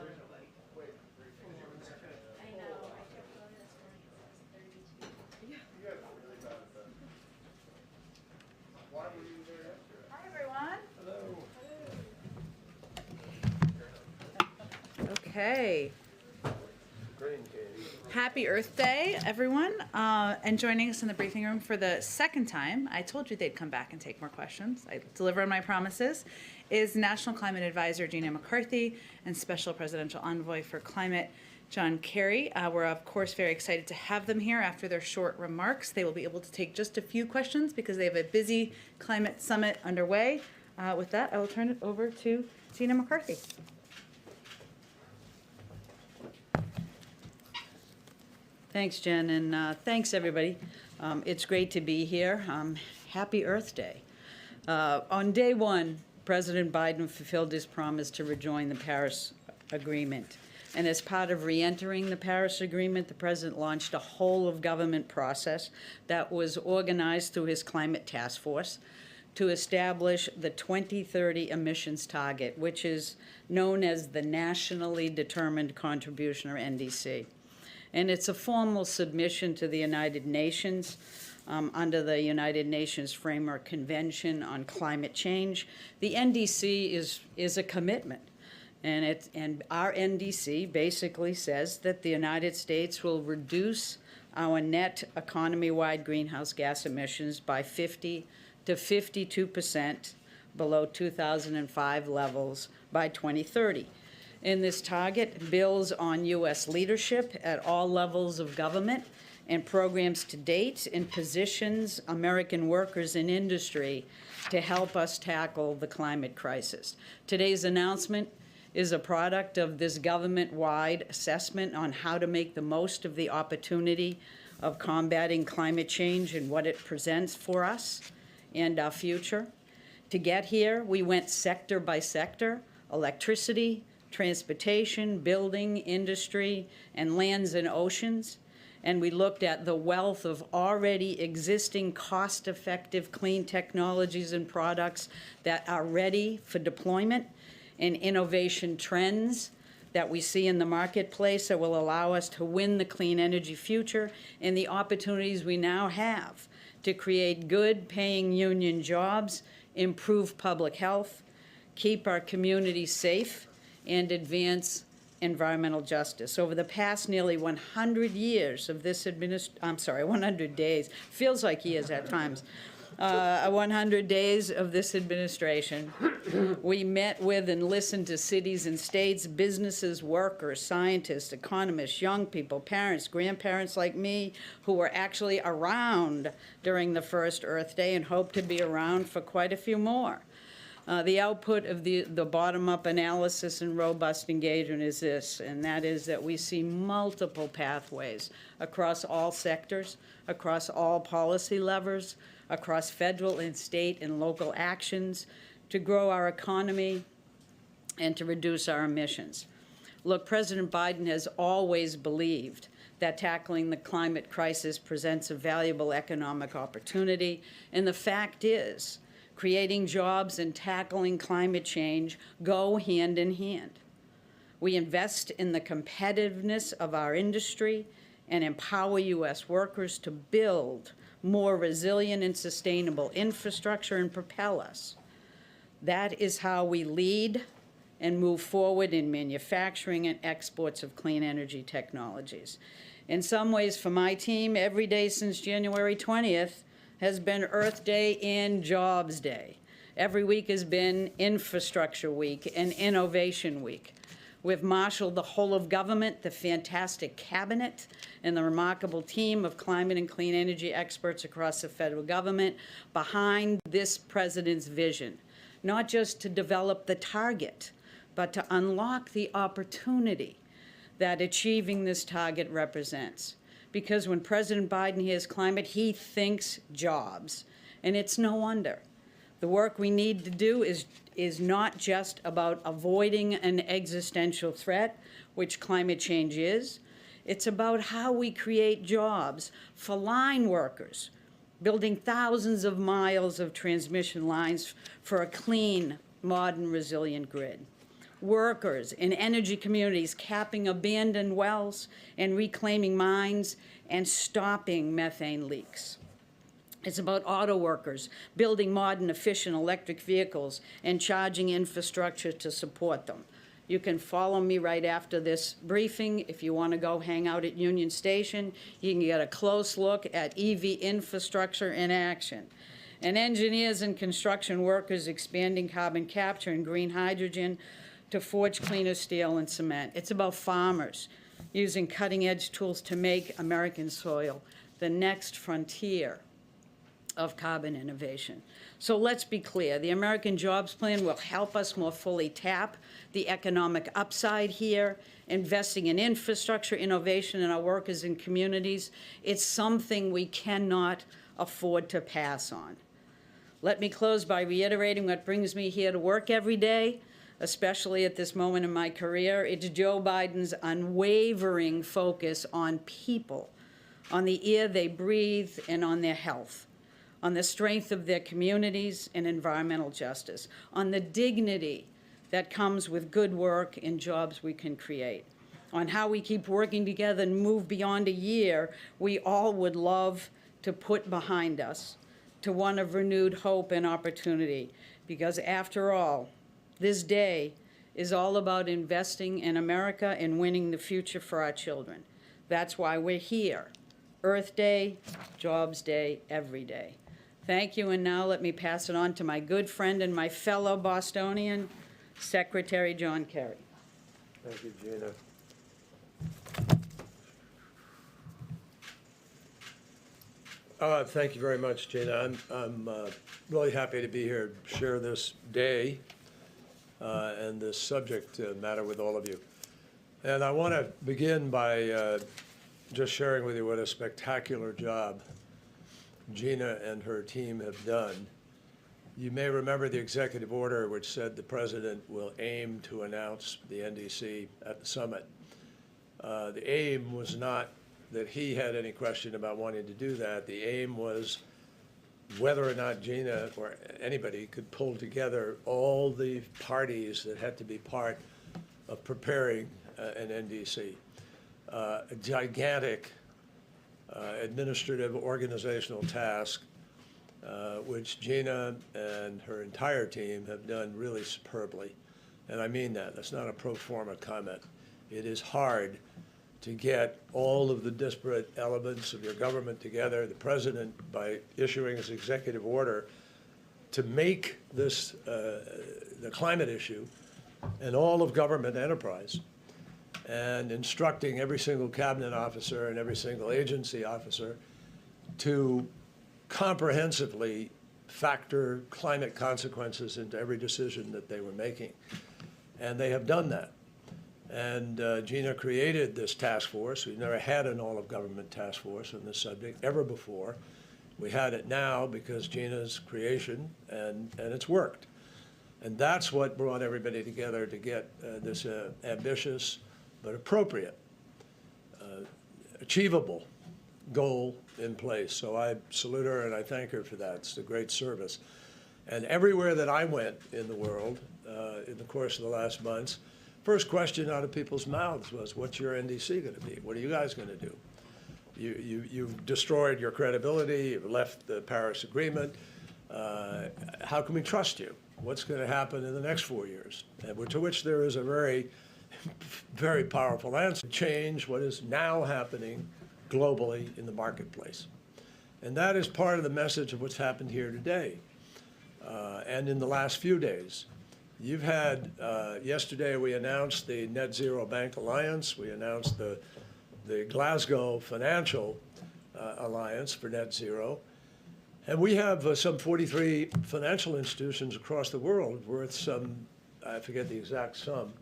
Hi, everyone. Hello. Okay. Happy Earth Day, everyone. And joining us in the briefing room for the second time, I told you they'd come back and take more questions. I deliver on my promises, is National Climate Advisor Gina McCarthy and Special Presidential Envoy for Climate, John Kerry. We're, of course, very excited to have them here after their short remarks. They will be able to take just a few questions because they have a busy climate summit underway. With that, I will turn it over to Gina McCarthy. Thanks, Jen, and thanks, everybody. It's great to be here. Happy Earth Day. On day one, President Biden fulfilled his promise to rejoin the Paris Agreement. And as part of re-entering the Paris Agreement, the President launched a whole-of-government process that was organized through his Climate Task Force to establish the 2030 emissions target, which is known as the Nationally Determined Contribution, or NDC. And it's a formal submission to the United Nations under the United Nations Framework Convention on Climate Change. The NDC is a commitment. And our NDC basically says that the United States will reduce our net economy-wide greenhouse gas emissions by 50 to 52% below 2005 levels by 2030. And this target builds on U.S. leadership at all levels of government and programs to date and positions American workers in industry to help us tackle the climate crisis. Today's announcement is a product of this government-wide assessment on how to make the most of the opportunity of combating climate change and what it presents for us and our future. To get here, we went sector by sector: electricity, transportation, building, industry, and lands and oceans. And we looked at the wealth of already existing cost-effective clean technologies and products that are ready for deployment, and innovation trends that we see in the marketplace that will allow us to win the clean energy future, and the opportunities we now have to create good paying union jobs, improve public health, keep our communities safe, and advance environmental justice. Over the past nearly 100 years of this 100 days, feels like years at times, 100 days of this administration, we met with and listened to cities and states, businesses, workers, scientists, economists, young people, parents, grandparents like me, who were actually around during the first Earth Day and hope to be around for quite a few more. The output of the bottom-up analysis and robust engagement is this, and that is that we see multiple pathways across all sectors, across all policy levers, across federal and state and local actions to grow our economy and to reduce our emissions. Look, President Biden has always believed that tackling the climate crisis presents a valuable economic opportunity, and the fact is, creating jobs and tackling climate change go hand in hand. We invest in the competitiveness of our industry and empower U.S. workers to build more resilient and sustainable infrastructure and propel us. That is how we lead and move forward in manufacturing and exports of clean energy technologies. In some ways, for my team, every day since January 20th has been Earth Day and Jobs Day. Every week has been Infrastructure Week and Innovation Week. We've marshaled the whole of government, the fantastic cabinet, and the remarkable team of climate and clean energy experts across the federal government behind this president's vision, not just to develop the target, but to unlock the opportunity that achieving this target represents. Because when President Biden hears climate, he thinks jobs, and it's no wonder. The work we need to do is not just about avoiding an existential threat, which climate change is. It's about how we create jobs for line workers, building thousands of miles of transmission lines for a clean, modern, resilient grid. workers in energy communities, capping abandoned wells and reclaiming mines and stopping methane leaks. It's about auto workers, building modern, efficient electric vehicles and charging infrastructure to support them. You can follow me right after this briefing. If you want to go hang out at Union Station, you can get a close look at EV infrastructure in action. And engineers and construction workers expanding carbon capture and green hydrogen to forge cleaner steel and cement. It's about farmers using cutting-edge tools to make American soil the next frontier of carbon innovation. So let's be clear, the American Jobs Plan will help us more fully tap the economic upside here, investing in infrastructure, innovation in our workers and communities. It's something we cannot afford to pass on. Let me close by reiterating what brings me here to work every day, especially at this moment in my career. It's Joe Biden's unwavering focus on people, on the air they breathe, and on their health, on the strength of their communities and environmental justice, on the dignity that comes with good work and jobs we can create, on how we keep working together and move beyond a year we all would love to put behind us, to one of renewed hope and opportunity. Because after all, this day is all about investing in America and winning the future for our children. That's why we're here. Earth Day, Jobs Day, every day. Thank you, and now let me pass it on to my good friend and my fellow Bostonian, Secretary John Kerry. Thank you, Gina. Thank you very much, Gina. I'm really happy to be here to share this day and this subject matter with all of you. And I want to begin by just sharing with you what a spectacular job Gina and her team have done. You may remember the executive order which said the president will aim to announce the NDC at the summit. The aim was not that he had any question about wanting to do that. The aim was whether or not Gina or anybody could pull together all the parties that had to be part of preparing an NDC. A gigantic administrative organizational task, which Gina and her entire team have done really superbly. And I mean that. That's not a pro forma comment. It is hard to get all of the disparate elements of your government together. The president, by issuing his executive order to make this the climate issue and all of government enterprise, and instructing every single cabinet officer and every single agency officer to comprehensively factor climate consequences into every decision that they were making. And they have done that. And Gina created this task force. We've never had an all-of-government task force on this subject ever before. We had it now because Gina's creation, and it's worked. And that's what brought everybody together to get this ambitious but appropriate, achievable goal in place. So I salute her and I thank her for that. It's a great service. And everywhere that I went in the world in the course of the last months, first question out of people's mouths was, what's your NDC going to be? What are you guys going to do? You've destroyed your credibility. You've left the Paris Agreement. How can we trust you? What's going to happen in the next 4 years? And to which there is a very, very powerful answer. Change what is now happening globally in the marketplace. And that is part of the message of what's happened here today and in the last few days. You've had, yesterday we announced the Net Zero Bank Alliance. We announced the Glasgow Financial Alliance for Net Zero. And we have some 43 financial institutions across the world worth some, I forget the exact sum,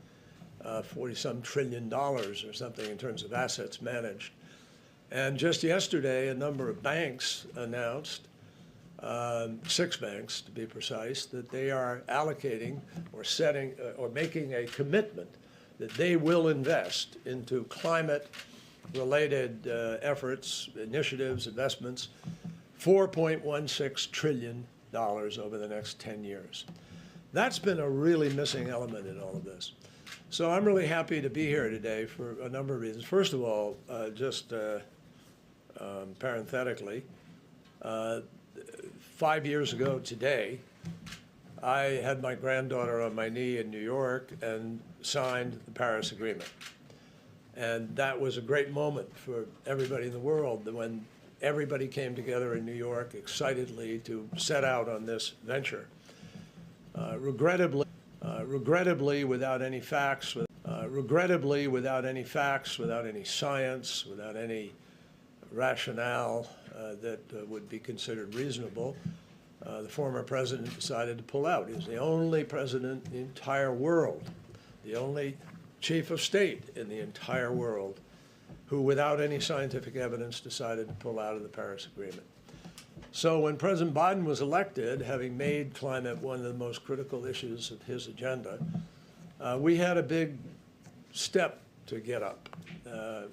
40-some trillion dollars or something in terms of assets managed. And just yesterday, a number of banks announced, 6 banks to be precise, that they are allocating or setting or making a commitment that they will invest into climate-related efforts, initiatives, investments, $4.16 trillion over the next 10 years. That's been a really missing element in all of this. So I'm really happy to be here today for a number of reasons. First of all, parenthetically, 5 years ago today, I had my granddaughter on my knee in New York and signed the Paris Agreement. And that was a great moment for everybody in the world when everybody came together in New York excitedly to set out on this venture. Regrettably, without any facts, without any science, without any rationale that would be considered reasonable, the former president decided to pull out. He was the only president in the entire world, the only chief of state in the entire world who, without any scientific evidence, decided to pull out of the Paris Agreement. So when President Biden was elected, having made climate one of the most critical issues of his agenda, we had a big step to get up.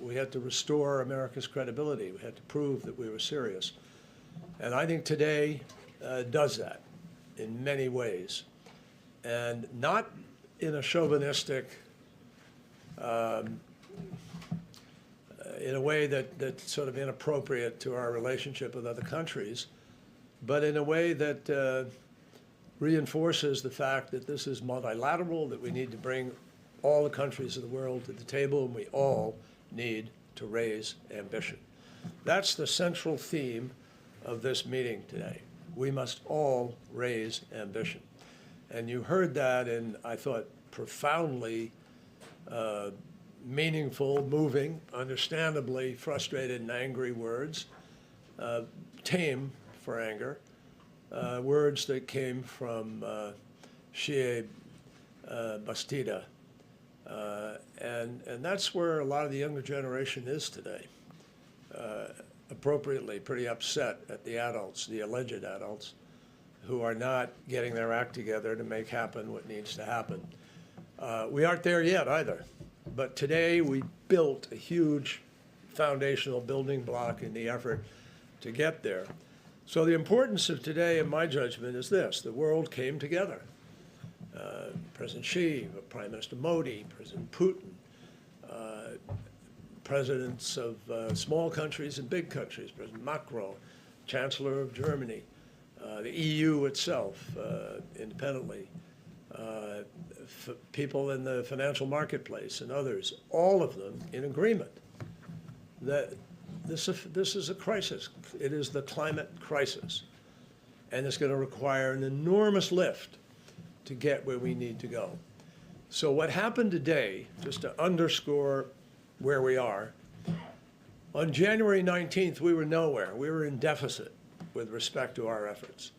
We had to restore America's credibility. We had to prove that we were serious. And I think today does that in many ways. And not in a chauvinistic, in a way that's sort of inappropriate to our relationship with other countries, but in a way that reinforces the fact that this is multilateral, that we need to bring all the countries of the world to the table, and we all need to raise ambition. That's the central theme of this meeting today. We must all raise ambition. And you heard that in, I thought, profoundly meaningful, moving, understandably frustrated and angry words, tame for anger, words that came from Shea Bastida. And that's where a lot of the younger generation is today, appropriately pretty upset at the adults, the alleged adults, who are not getting their act together to make happen what needs to happen. We aren't there yet either, but today we built a huge foundational building block in the effort to get there. So the importance of today, in my judgment, is this: the world came together. President Xi, Prime Minister Modi, President Putin, presidents of small countries and big countries, President Macron, Chancellor of Germany, the EU itself, independently, people in the financial marketplace and others, all of them in agreement that this is a crisis. It is the climate crisis, and it's going to require an enormous lift to get where we need to go. So what happened today, just to underscore where we are, on January 19th, we were nowhere. We were in deficit with respect to our efforts.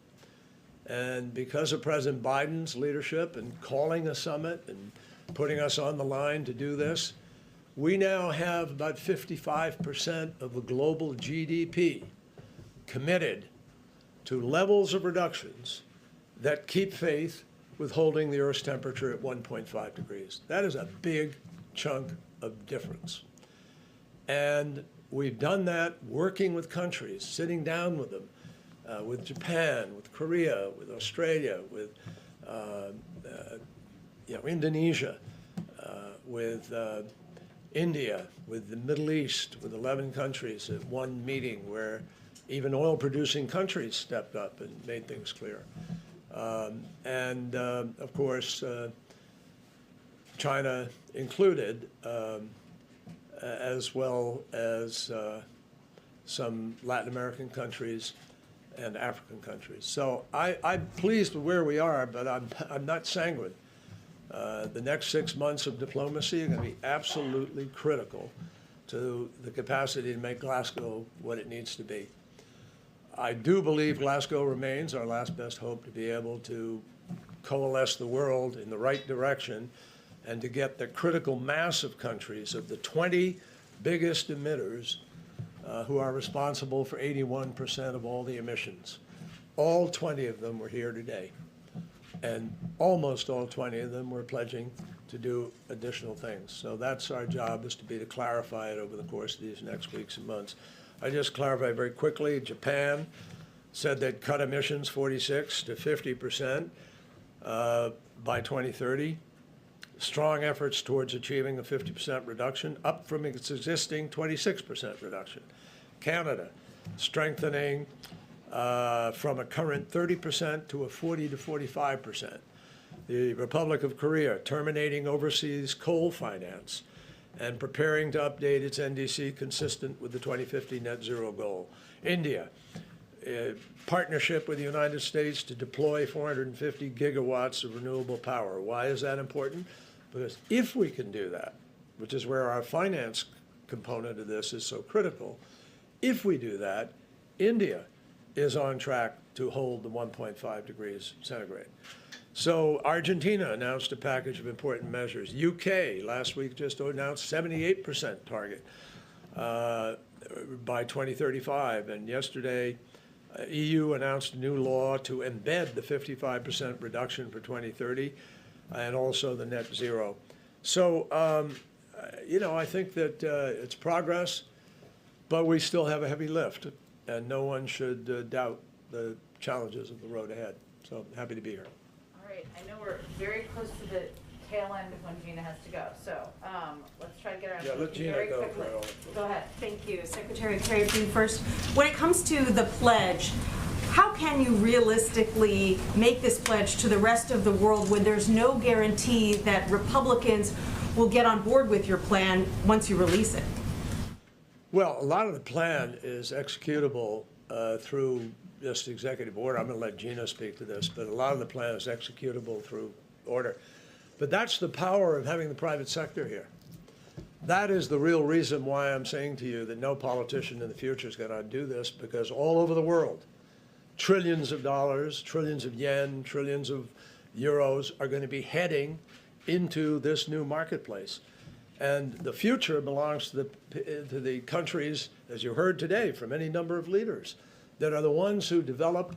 And because of President Biden's leadership and calling a summit and putting us on the line to do this, we now have about 55% of the global GDP committed to levels of reductions that keep faith with holding the Earth's temperature at 1.5 degrees. That is a big chunk of difference. And we've done that working with countries, sitting down with them, with Japan, with Korea, with Australia, with Indonesia, with India, with the Middle East, with 11 countries at one meeting where even oil-producing countries stepped up and made things clear. Of course, China included, as well as some Latin American countries and African countries. So I'm pleased with where we are, but I'm not sanguine. The next 6 months of diplomacy are going to be absolutely critical to the capacity to make Glasgow what it needs to be. I do believe Glasgow remains our last best hope to be able to coalesce the world in the right direction and to get the critical mass of countries, of the 20 biggest emitters, who are responsible for 81% of all the emissions. All 20 of them were here today. And almost all 20 of them were pledging to do additional things. So that's our job, is to clarify it over the course of these next weeks and months. I just clarify very quickly, Japan said they'd cut emissions 46 to 50%. by 2030. Strong efforts towards achieving a 50% reduction, up from its existing 26% reduction. Canada, strengthening from a current 30% to a 40 to 45%. The Republic of Korea, terminating overseas coal finance and preparing to update its NDC consistent with the 2050 net zero goal. India, partnership with the United States to deploy 450 gigawatts of renewable power. Why is that important? Because if we can do that, which is where our finance component of this is so critical, if we do that, India is on track to hold the 1.5 degrees centigrade. So Argentina announced a package of important measures. UK last week just announced 78% target by 2035. And yesterday, EU announced a new law to embed the 55% reduction for 2030 and also the net zero. So, I think that it's progress, but we still have a heavy lift, and no one should doubt the challenges of the road ahead. So happy to be here. All right, I know we're very close to the tail end of when Gina has to go, so let's try to get around. Let Gina very go. quickly. Go ahead. Thank you. Secretary Kerry, you first. When it comes to the pledge, how can you realistically make this pledge to the rest of the world when there's no guarantee that Republicans will get on board with your plan once you release it? Well, a lot of the plan is executable through just executive order. I'm going to let Gina speak to this, but a lot of the plan is executable through order. But that's the power of having the private sector here. That is the real reason why I'm saying to you that no politician in the future is going to do this, because all over the world, trillions of dollars, trillions of yen, trillions of euros are going to be heading into this new marketplace. And the future belongs to the countries, as you heard today from any number of leaders, that are the ones who develop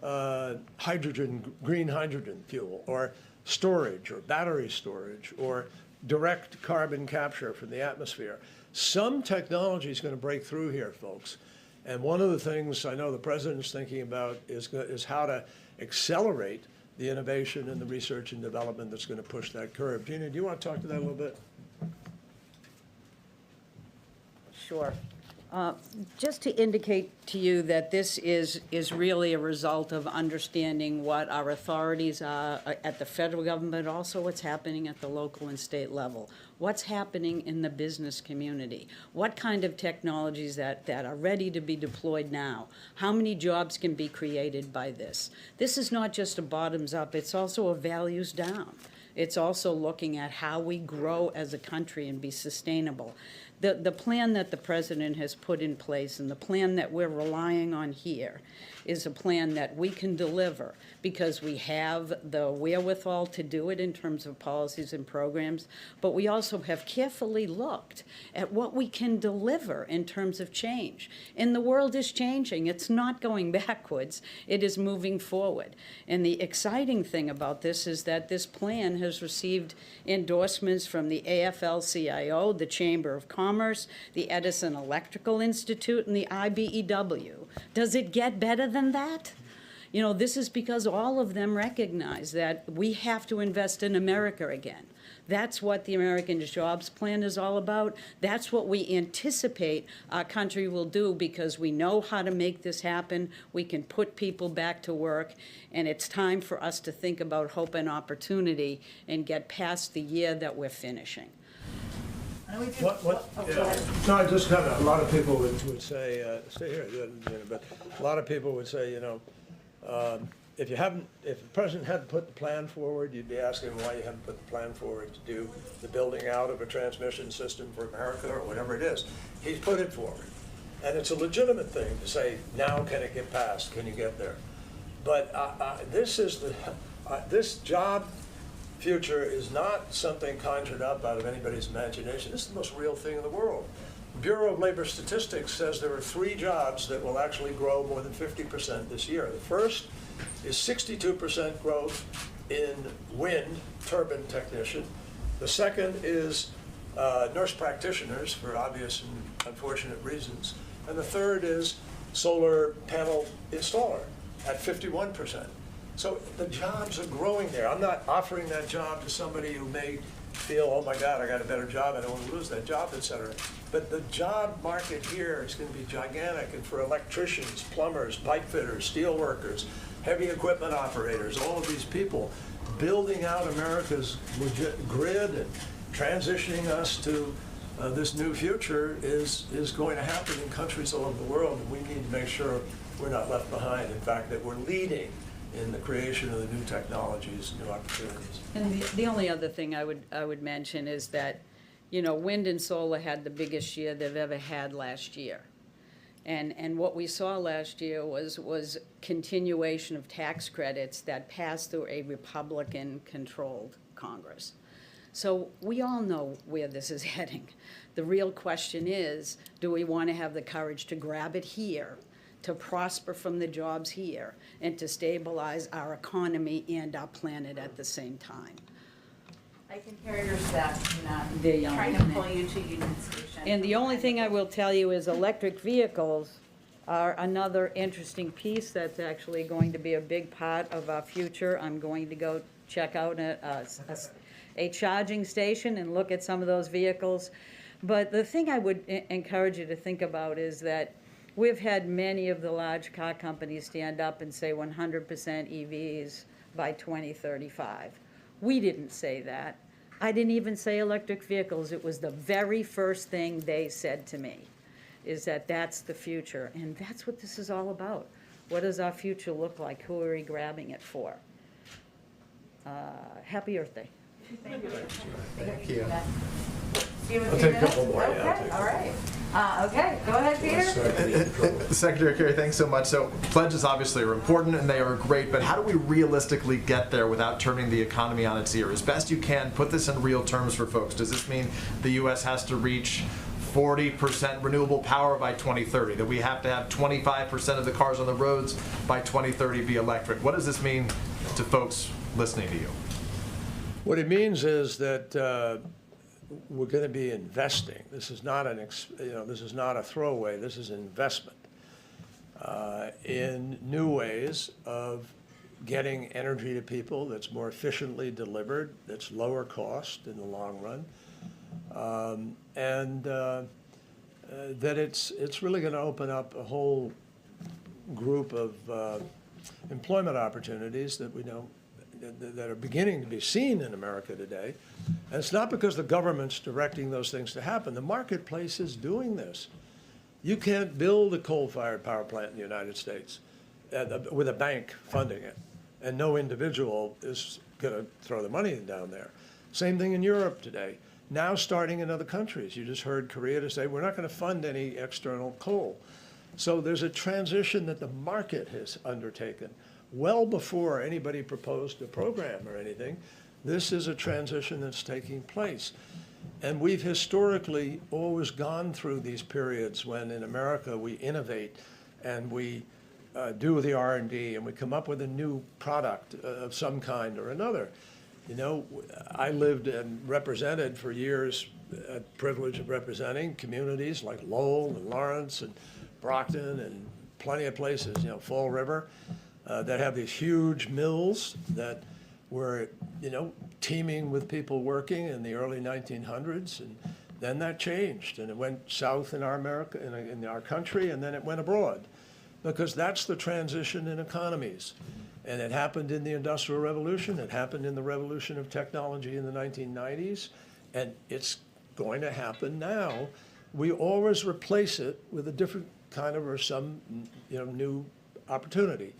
green hydrogen fuel, or storage, or battery storage, or direct carbon capture from the atmosphere. Some technology is going to break through here, folks. And one of the things I know the president's thinking about is how to accelerate the innovation and the research and development that's going to push that curve. Gina, do you want to talk to that a little bit? Sure. Just to indicate to you that this is really a result of understanding what our authorities are at the federal government, also what's happening at the local and state level, what's happening in the business community, what kind of technologies that are ready to be deployed now, how many jobs can be created by this. This is not just a bottoms up, it's also a values down. It's also looking at how we grow as a country and be sustainable. The plan that the president has put in place and the plan that we're relying on here is a plan that we can deliver because we have the wherewithal to do it in terms of policies and programs, but we also have carefully looked at what we can deliver in terms of change. And the world is changing. It's not going backwards. It is moving forward. And the exciting thing about this is that this plan has received endorsements from the AFL-CIO, the Chamber of Commerce, the Edison Electrical Institute, and the IBEW. Does it get better than that? You know, this is because all of them recognize that we have to invest in America again. That's what the American Jobs Plan is all about. That's what we anticipate our country will do because we know how to make this happen. We can put people back to work, and it's time for us to think about hope and opportunity and get past the year that we're finishing. No, I just kind of, a lot of people would say, stay here, but a lot of people would say, if the president hadn't put the plan forward, you'd be asking why you haven't put the plan forward to do the building out of a transmission system for America or whatever it is. He's put it forward. And it's a legitimate thing to say, now can it get passed? Can you get there? But this job future is not something conjured up out of anybody's imagination. This is the most real thing in the world. Bureau of Labor Statistics says there are 3 jobs that will actually grow more than 50% this year. The first is 62% growth in wind turbine technician. The second is nurse practitioners for obvious and unfortunate reasons. And the third is solar panel installer at 51%. So the jobs are growing there. I'm not offering that job to somebody who may feel, oh my God, I got a better job, I don't want to lose that job, et cetera. But the job market here is going to be gigantic, and for electricians, plumbers, pipe fitters, steel workers, heavy equipment operators, all of these people, building out America's grid and transitioning us to this new future is going to happen in countries all over the world, and we need to make sure we're not left behind. In fact, that we're leading in the creation of the new technologies, new opportunities. And the only other thing I would mention is that, you know, wind and solar had the biggest year they've ever had last year. And what we saw last year was continuation of tax credits that passed through a Republican-controlled Congress. So we all know where this is heading. The real question is, do we want to have the courage to grab it here, to prosper from the jobs here, and to stabilize our economy and our planet at the same time? I can carry your staff, not There you trying are. to pull you to Union Station. And the only thing I will tell you is electric vehicles are another interesting piece that's actually going to be a big part of our future. I'm going to go check out a charging station and look at some of those vehicles. But the thing I would encourage you to think about is that we've had many of the large car companies stand up and say 100% EVs by 2035. We didn't say that. I didn't even say electric vehicles. It was the very first thing they said to me, is that that's the future. And that's what this is all about. What does our future look like? Who are we grabbing it for? Happy Earth Day. Thank you. Thank you. Do you have I'll few take a couple minutes? more, yeah, I'll Okay, take a all right. Okay, go ahead, Peter. Secretary Kerry, thanks so much. So pledges obviously are important and they are great, but how do we realistically get there without turning the economy on its ear? As best you can, put this in real terms for folks. Does this mean the U.S. has to reach 40% renewable power by 2030, that we have to have 25% of the cars on the roads by 2030 be electric? What does this mean to folks listening to you? What it means is that we're going to be investing. This is not this is not a throwaway. This is investment in new ways of getting energy to people that's more efficiently delivered, that's lower cost in the long run, and that it's really going to open up a whole group of employment opportunities that we don't. That are beginning to be seen in America today. And it's not because the government's directing those things to happen. The marketplace is doing this. You can't build a coal-fired power plant in the United States with a bank funding it, and no individual is going to throw the money down there. Same thing in Europe today. Now starting in other countries. You just heard Korea to say, we're not going to fund any external coal. So there's a transition that the market has undertaken. Well before anybody proposed a program or anything, this is a transition that's taking place. And we've historically always gone through these periods when in America we innovate and we do the R&D and we come up with a new product of some kind or another. You know, I lived and represented for years, a privilege of representing communities like Lowell and Lawrence and Brockton and plenty of places, you know, Fall River. That have these huge mills that were, you know, teeming with people working in the early 1900s, and then that changed, and it went south in our America, in our country, and then it went abroad, because that's the transition in economies, and it happened in the Industrial Revolution, it happened in the revolution of technology in the 1990s, and it's going to happen now. We always replace it with a different kind of or some, you know, new opportunity.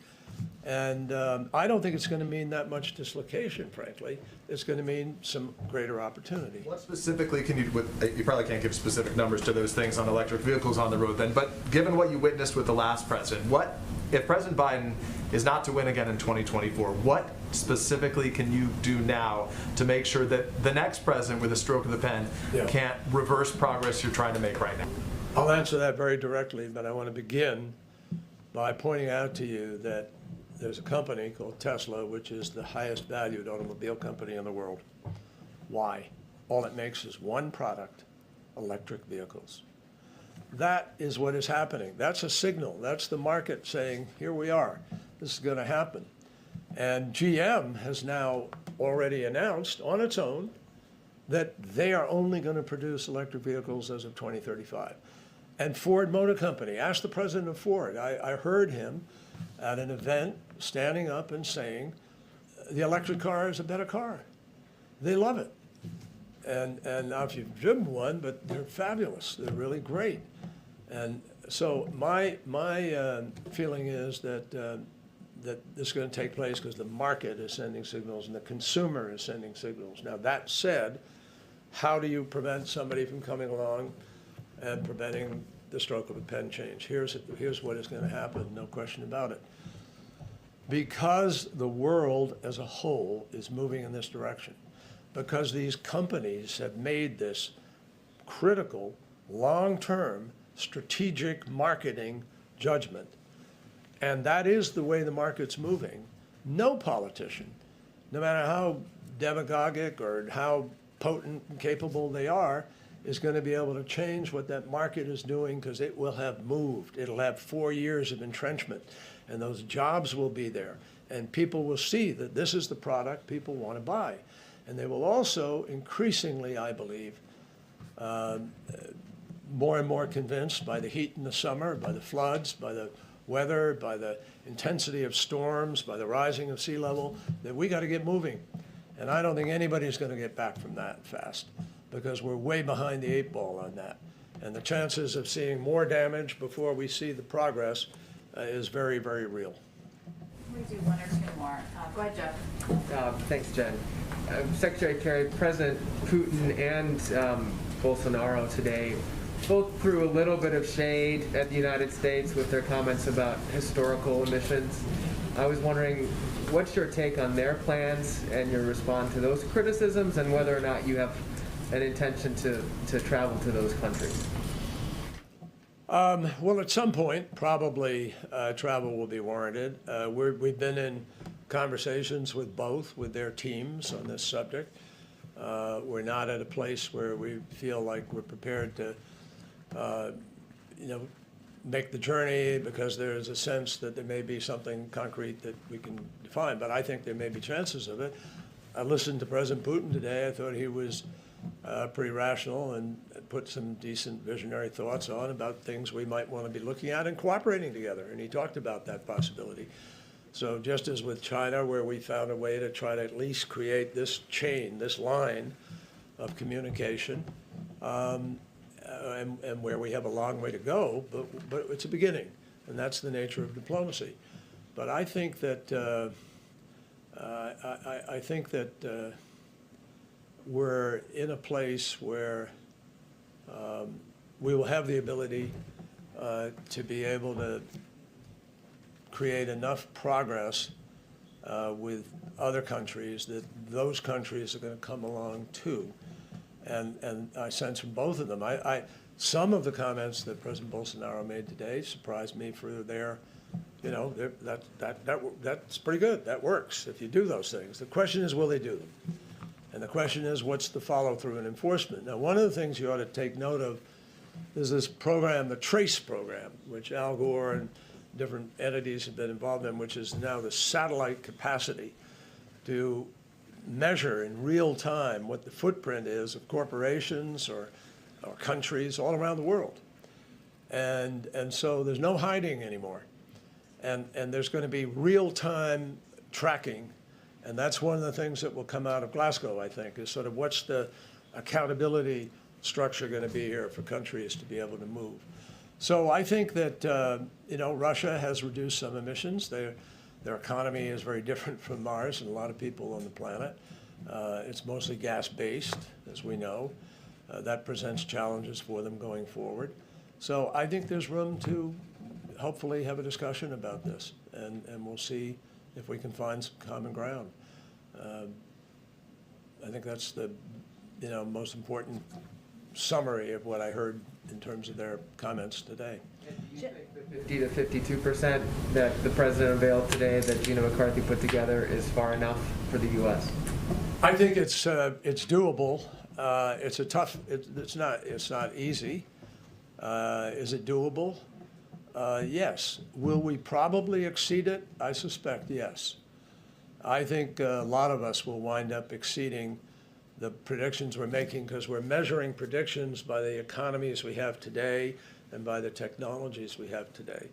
And I don't think it's going to mean that much dislocation, frankly. It's going to mean some greater opportunity. What specifically can you, you probably can't give specific numbers to those things on electric vehicles on the road then, but given what you witnessed with the last president, what, if President Biden is not to win again in 2024, what specifically can you do now to make sure that the next president with a stroke of the pen can't reverse progress you're trying to make right now? I'll answer that very directly, but I want to begin by pointing out to you that there's a company called Tesla, which is the highest valued automobile company in the world. Why? All it makes is one product, electric vehicles. That is what is happening. That's a signal. That's the market saying, here we are. This is going to happen. And GM has now already announced on its own that they are only going to produce electric vehicles as of 2035. And Ford Motor Company, ask the president of Ford. I heard him at an event standing up and saying, the electric car is a better car. They love it. And now if you've driven one, but they're fabulous. They're really great. And so my feeling is that that this is going to take place because the market is sending signals and the consumer is sending signals. Now that said, how do you prevent somebody from coming along and preventing the stroke of a pen change? Here's what is going to happen, no question about it. Because the world as a whole is moving in this direction, because these companies have made this critical, long-term, strategic marketing judgment, and that is the way the market's moving, no politician, no matter how demagogic or how potent and capable they are, is going to be able to change what that market is doing, because it will have moved. It'll have 4 years of entrenchment, and those jobs will be there. And people will see that this is the product people want to buy. And they will also increasingly, I believe, more and more convinced by the heat in the summer, by the floods, by the weather, by the intensity of storms, by the rising of sea level, that we got to get moving. And I don't think anybody's going to get back from that fast, because we're way behind the 8 ball on that. And the chances of seeing more damage before we see the progress is very, very real. We do one or two more. Go ahead, Jeff. Thanks, Jen. Secretary Kerry, President Putin and Bolsonaro today both threw a little bit of shade at the United States with their comments about historical emissions. I was wondering, what's your take on their plans and your response to those criticisms, and whether or not you have an intention to travel to those countries? Well, at some point, probably travel will be warranted. We've been in conversations with both, with their teams on this subject. We're not at a place where we feel like we're prepared to, make the journey, because there's a sense that there may be something concrete that we can define. But I think there may be chances of it. I listened to President Putin today. I thought he was pretty rational and put some decent visionary thoughts on about things we might want to be looking at and cooperating together. And he talked about that possibility. So just as with China, where we found a way to try to at least create this chain, this line of communication, and where we have a long way to go, but it's a beginning, and that's the nature of diplomacy. But I think that we're in a place where we will have the ability to be able to create enough progress with other countries that those countries are going to come along too. And I sense from both of them, some of the comments that President Bolsonaro made today surprised me for their, that's pretty good. That works if you do those things. The question is, will they do them? And the question is, what's the follow-through and enforcement? Now, one of the things you ought to take note of is this program, the TRACE program, which Al Gore and different entities have been involved in, which is now the satellite capacity to measure in real time what the footprint is of corporations or countries all around the world. And so there's no hiding anymore. And there's going to be real-time tracking. And that's one of the things that will come out of Glasgow, I think, is sort of what's the accountability structure going to be here for countries to be able to move. So I think that, Russia has reduced some emissions. Their economy is very different from ours and a lot of people on the planet. It's mostly gas-based, as we know. That presents challenges for them going forward. So I think there's room to hopefully have a discussion about this, and we'll see if we can find some common ground. I think that's the most important summary of what I heard in terms of their comments today. Do you think the 50 to 52% that the president unveiled today, that Gina McCarthy put together, is far enough for the U.S.? I think it's doable. It's a tough. It's not easy. Is it doable? Yes. Will we probably exceed it? I suspect yes. I think a lot of us will wind up exceeding the predictions we're making because we're measuring predictions by the economies we have today and by the technologies we have today.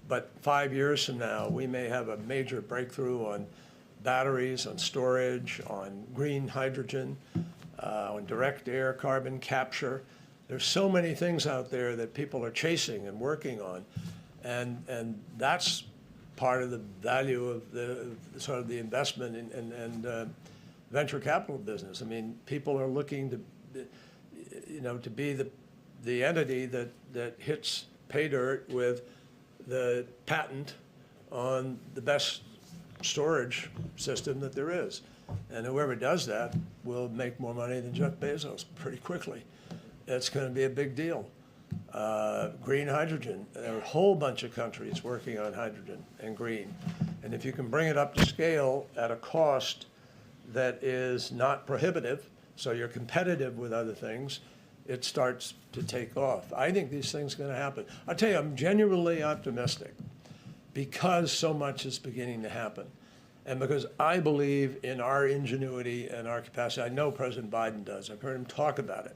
But 5 years from now, we may have a major breakthrough on batteries, on storage, on green hydrogen, on direct air carbon capture. There's so many things out there that people are chasing and working on. And that's part of the value of the sort of the investment and venture capital business. I mean, people are looking to, to be the entity that hits pay dirt with the patent on the best storage system that there is. And whoever does that will make more money than Jeff Bezos pretty quickly. It's going to be a big deal. Green hydrogen, there are a whole bunch of countries working on hydrogen and green. And if you can bring it up to scale at a cost that is not prohibitive, so you're competitive with other things, it starts to take off. I think these things are going to happen. I'll tell you, I'm genuinely optimistic because so much is beginning to happen. And because I believe in our ingenuity and our capacity. I know President Biden does. I've heard him talk about it.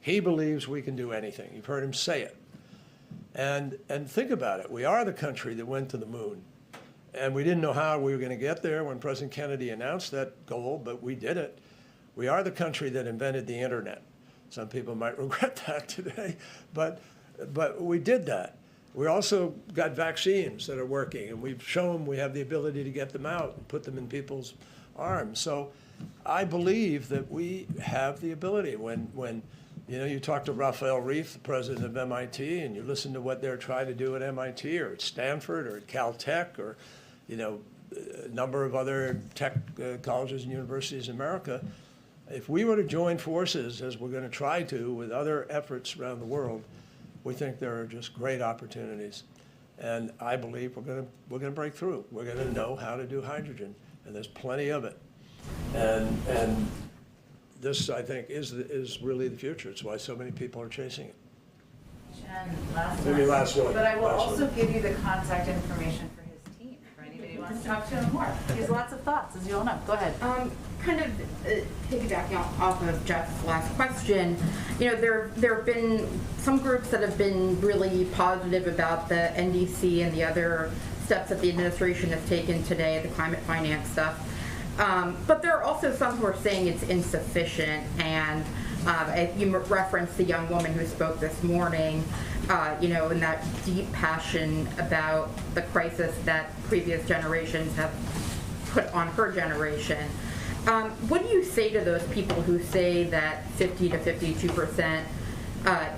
He believes we can do anything. You've heard him say it. And think about it. We are the country that went to the moon. And we didn't know how we were going to get there when President Kennedy announced that goal, but we did it. We are the country that invented the internet. Some people might regret that today, but we did that. We also got vaccines that are working, and we've shown we have the ability to get them out and put them in people's arms. So I believe that we have the ability. When you talk to Raphael Reif, the president of MIT, and you listen to what they're trying to do at MIT or at Stanford or at Caltech or a number of other tech colleges and universities in America, if we were to join forces, as we're going to try to with other efforts around the world, we think there are just great opportunities. And I believe we're going to break through. We're going to know how to do hydrogen, and there's plenty of it. And this, I think, is really the future. It's why so many people are chasing it. Jen, last Maybe one. last one. But I will Last also one. give you the contact information for his team, for anybody who wants to talk to him more. He has lots of thoughts, as you all know. Go ahead. Kind of piggybacking off of Jeff's last question, there have been some groups that have been really positive about the NDC and the other steps that the administration has taken today, the climate finance stuff. But there are also some who are saying it's insufficient, and you referenced the young woman who spoke this morning, in that deep passion about the crisis that previous generations have put on her generation. What do you say to those people who say that 50 to 52%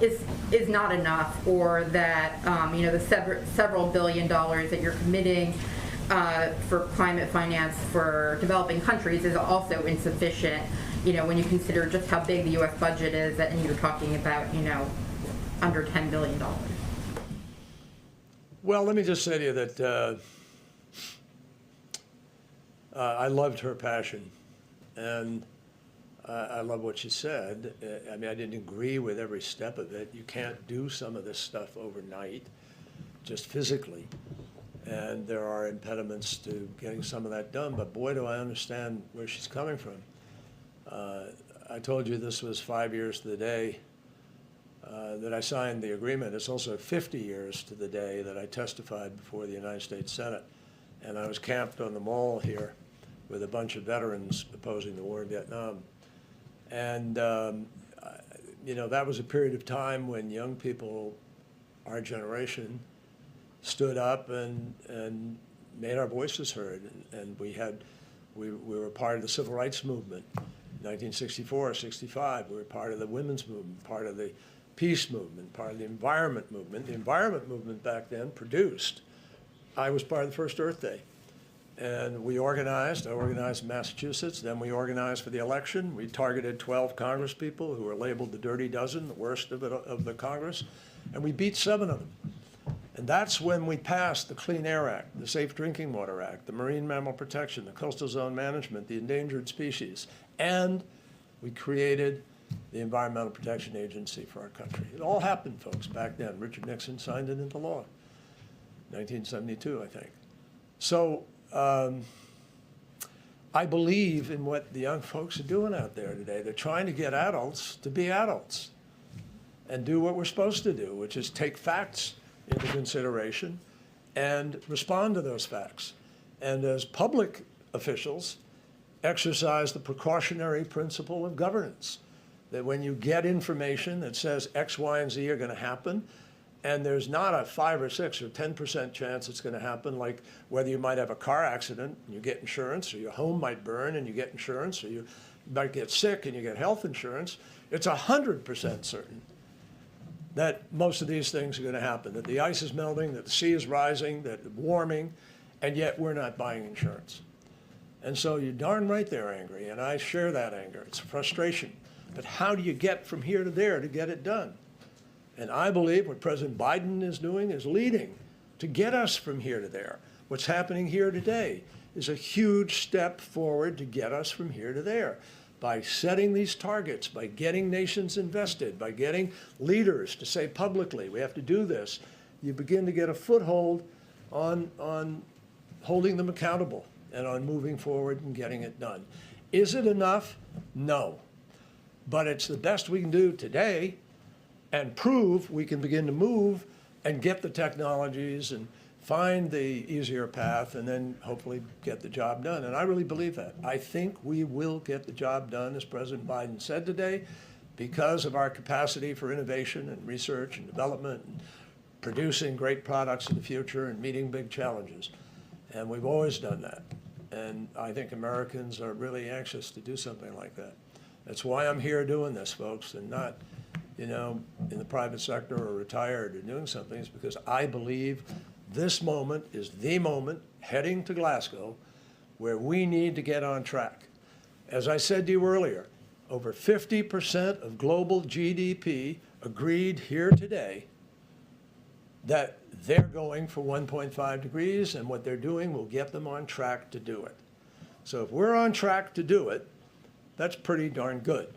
is not enough, or that the several billion dollars that you're committing for climate finance for developing countries is also insufficient? When you consider just how big the U.S. budget is, and you're talking about under $10 billion. Well, let me just say to you that I loved her passion. And I love what she said. I mean, I didn't agree with every step of it. You can't do some of this stuff overnight, just physically. And there are impediments to getting some of that done. But boy, do I understand where she's coming from. I told you this was 5 years to the day that I signed the agreement. It's also 50 years to the day that I testified before the United States Senate. And I was camped on the Mall here with a bunch of veterans opposing the war in Vietnam. And, that was a period of time when young people, our generation, stood up and made our voices heard. And we were part of the civil rights movement. 1964, 65, we were part of the women's movement, part of the peace movement, part of the environment movement. The environment movement back then produced. I was part of the first Earth Day. And we organized. I organized in Massachusetts. Then we organized for the election. We targeted 12 congresspeople who were labeled the Dirty Dozen, the worst of the Congress. And we beat 7 of them. And that's when we passed the Clean Air Act, the Safe Drinking Water Act, the Marine Mammal Protection, the Coastal Zone Management, the Endangered Species. And we created the Environmental Protection Agency for our country. It all happened, folks, back then. Richard Nixon signed it into law, 1972, I think. So I believe in what the young folks are doing out there today. They're trying to get adults to be adults and do what we're supposed to do, which is take facts into consideration and respond to those facts. And as public officials, exercise the precautionary principle of governance, that when you get information that says X, Y, and Z are going to happen, and there's not a 5 or 6 or 10% chance it's going to happen, like whether you might have a car accident and you get insurance, or your home might burn and you get insurance, or you might get sick and you get health insurance. It's 100% certain that most of these things are going to happen, that the ice is melting, that the sea is rising, that it's warming, and yet we're not buying insurance. And so you're darn right they're angry, and I share that anger. It's a frustration. But how do you get from here to there to get it done? And I believe what President Biden is doing is leading to get us from here to there. What's happening here today is a huge step forward to get us from here to there. By setting these targets, by getting nations invested, by getting leaders to say publicly, we have to do this, you begin to get a foothold on holding them accountable and on moving forward and getting it done. Is it enough? No. But it's the best we can do today and prove we can begin to move and get the technologies and find the easier path and then hopefully get the job done. And I really believe that. I think we will get the job done, as President Biden said today, because of our capacity for innovation and research and development and producing great products in the future and meeting big challenges. And we've always done that. And I think Americans are really anxious to do something like that. That's why I'm here doing this, folks, and not, in the private sector or retired or doing something. It's because I believe this moment is the moment heading to Glasgow where we need to get on track. As I said to you earlier, over 50% of global GDP agreed here today that they're going for 1.5 degrees, and what they're doing will get them on track to do it. So if we're on track to do it, that's pretty darn good,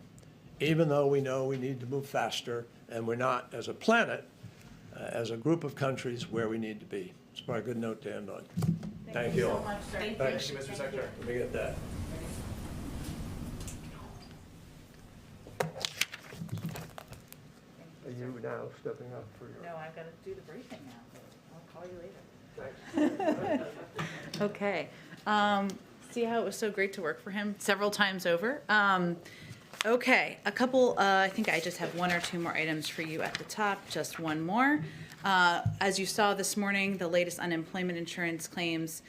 even though we know we need to move faster, and we're not, as a planet, as a group of countries, where we need to be. It's probably a good note to end on. Thank you all. so much, sir. Thanks. Thank you, Mr. Secretary. Let me get that. Are you now stepping up for your... No, I've got to do the briefing now. I'll call you later. Thanks. Okay. See how it was so great to work for him several times over? Okay, a couple, I think I just have one or two more items for you at the top, just one more. As you saw this morning, the latest unemployment insurance claims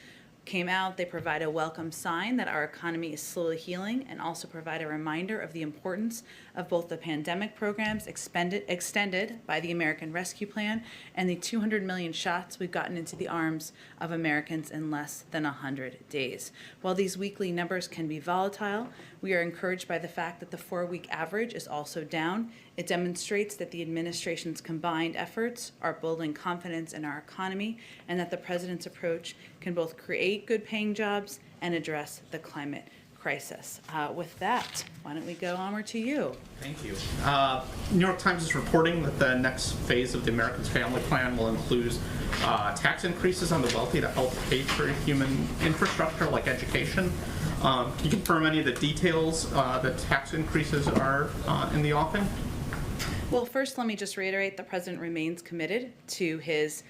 came out. They provide a welcome sign that our economy is slowly healing, and also provide a reminder of the importance of both the pandemic programs extended by the American Rescue Plan and the 200 million shots we've gotten into the arms of Americans in less than 100 days. While these weekly numbers can be volatile, we are encouraged by the fact that the 4-week average is also down. It demonstrates that the administration's combined efforts are building confidence in our economy, and that the president's approach can both create good-paying jobs and address the climate crisis. With that, why don't we go onward to you? Thank you. New York Times is reporting that the next phase of the Americans Family Plan will include tax increases on the wealthy to help pay for human infrastructure like education. Can you confirm any of the details that tax increases are in the offing? Well, first, let me just reiterate the president remains committed to his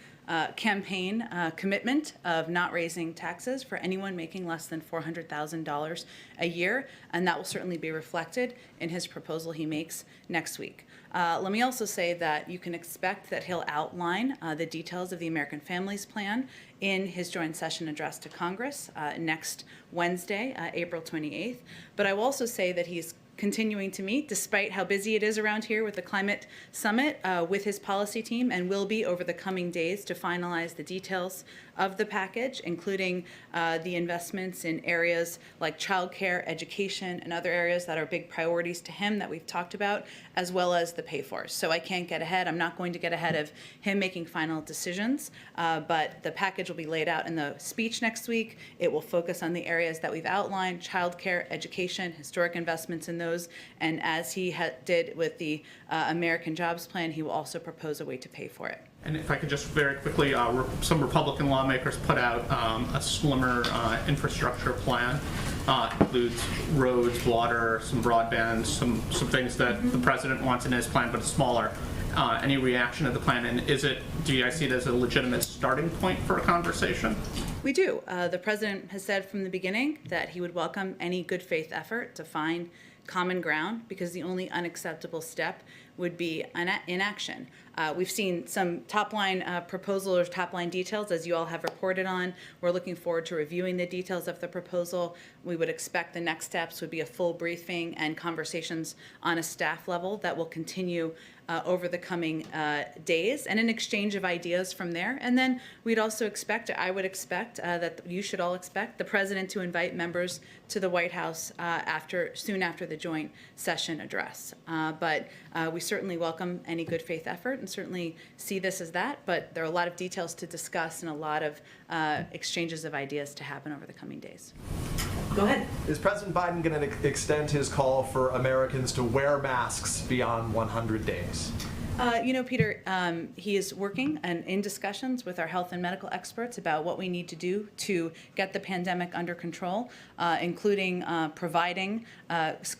campaign commitment of not raising taxes for anyone making less than $400,000 a year, and that will certainly be reflected in his proposal he makes next week. Let me also say that you can expect that he'll outline the details of the American Families Plan in his joint session address to Congress next Wednesday, April 28th. But I will also say that he's continuing to meet, despite how busy it is around here with the climate summit, with his policy team, and will be over the coming days to finalize the details of the package, including the investments in areas like childcare, education, and other areas that are big priorities to him that we've talked about, as well as the pay-fors. So I can't get ahead. I'm not going to get ahead of him making final decisions, but the package will be laid out in the speech next week. It will focus on the areas that we've outlined: childcare, education, historic investments in those, and as he did with the American Jobs Plan, he will also propose a way to pay for it. And if I could just very quickly, some Republican lawmakers put out a slimmer infrastructure plan. includes roads, water, some broadband, some things that the president wants in his plan, but it's smaller. Any reaction to the plan, and do you guys see it as a legitimate starting point for a conversation? We do. The president has said from the beginning that he would welcome any good faith effort to find common ground, because the only unacceptable step would be inaction. We've seen some top-line proposal or top-line details, as you all have reported on. We're looking forward to reviewing the details of the proposal. We would expect the next steps would be a full briefing and conversations on a staff level that will continue over the coming days, and an exchange of ideas from there. And then we'd also expect, I would expect, that you should all expect the president to invite members to the White House soon after the joint session address. But we certainly welcome any good faith effort and certainly see this as that. But there are a lot of details to discuss and a lot of exchanges of ideas to happen over the coming days. Go ahead. Is President Biden going to extend his call for Americans to wear masks beyond 100 days? Peter, he is working and in discussions with our health and medical experts about what we need to do to get the pandemic under control, including providing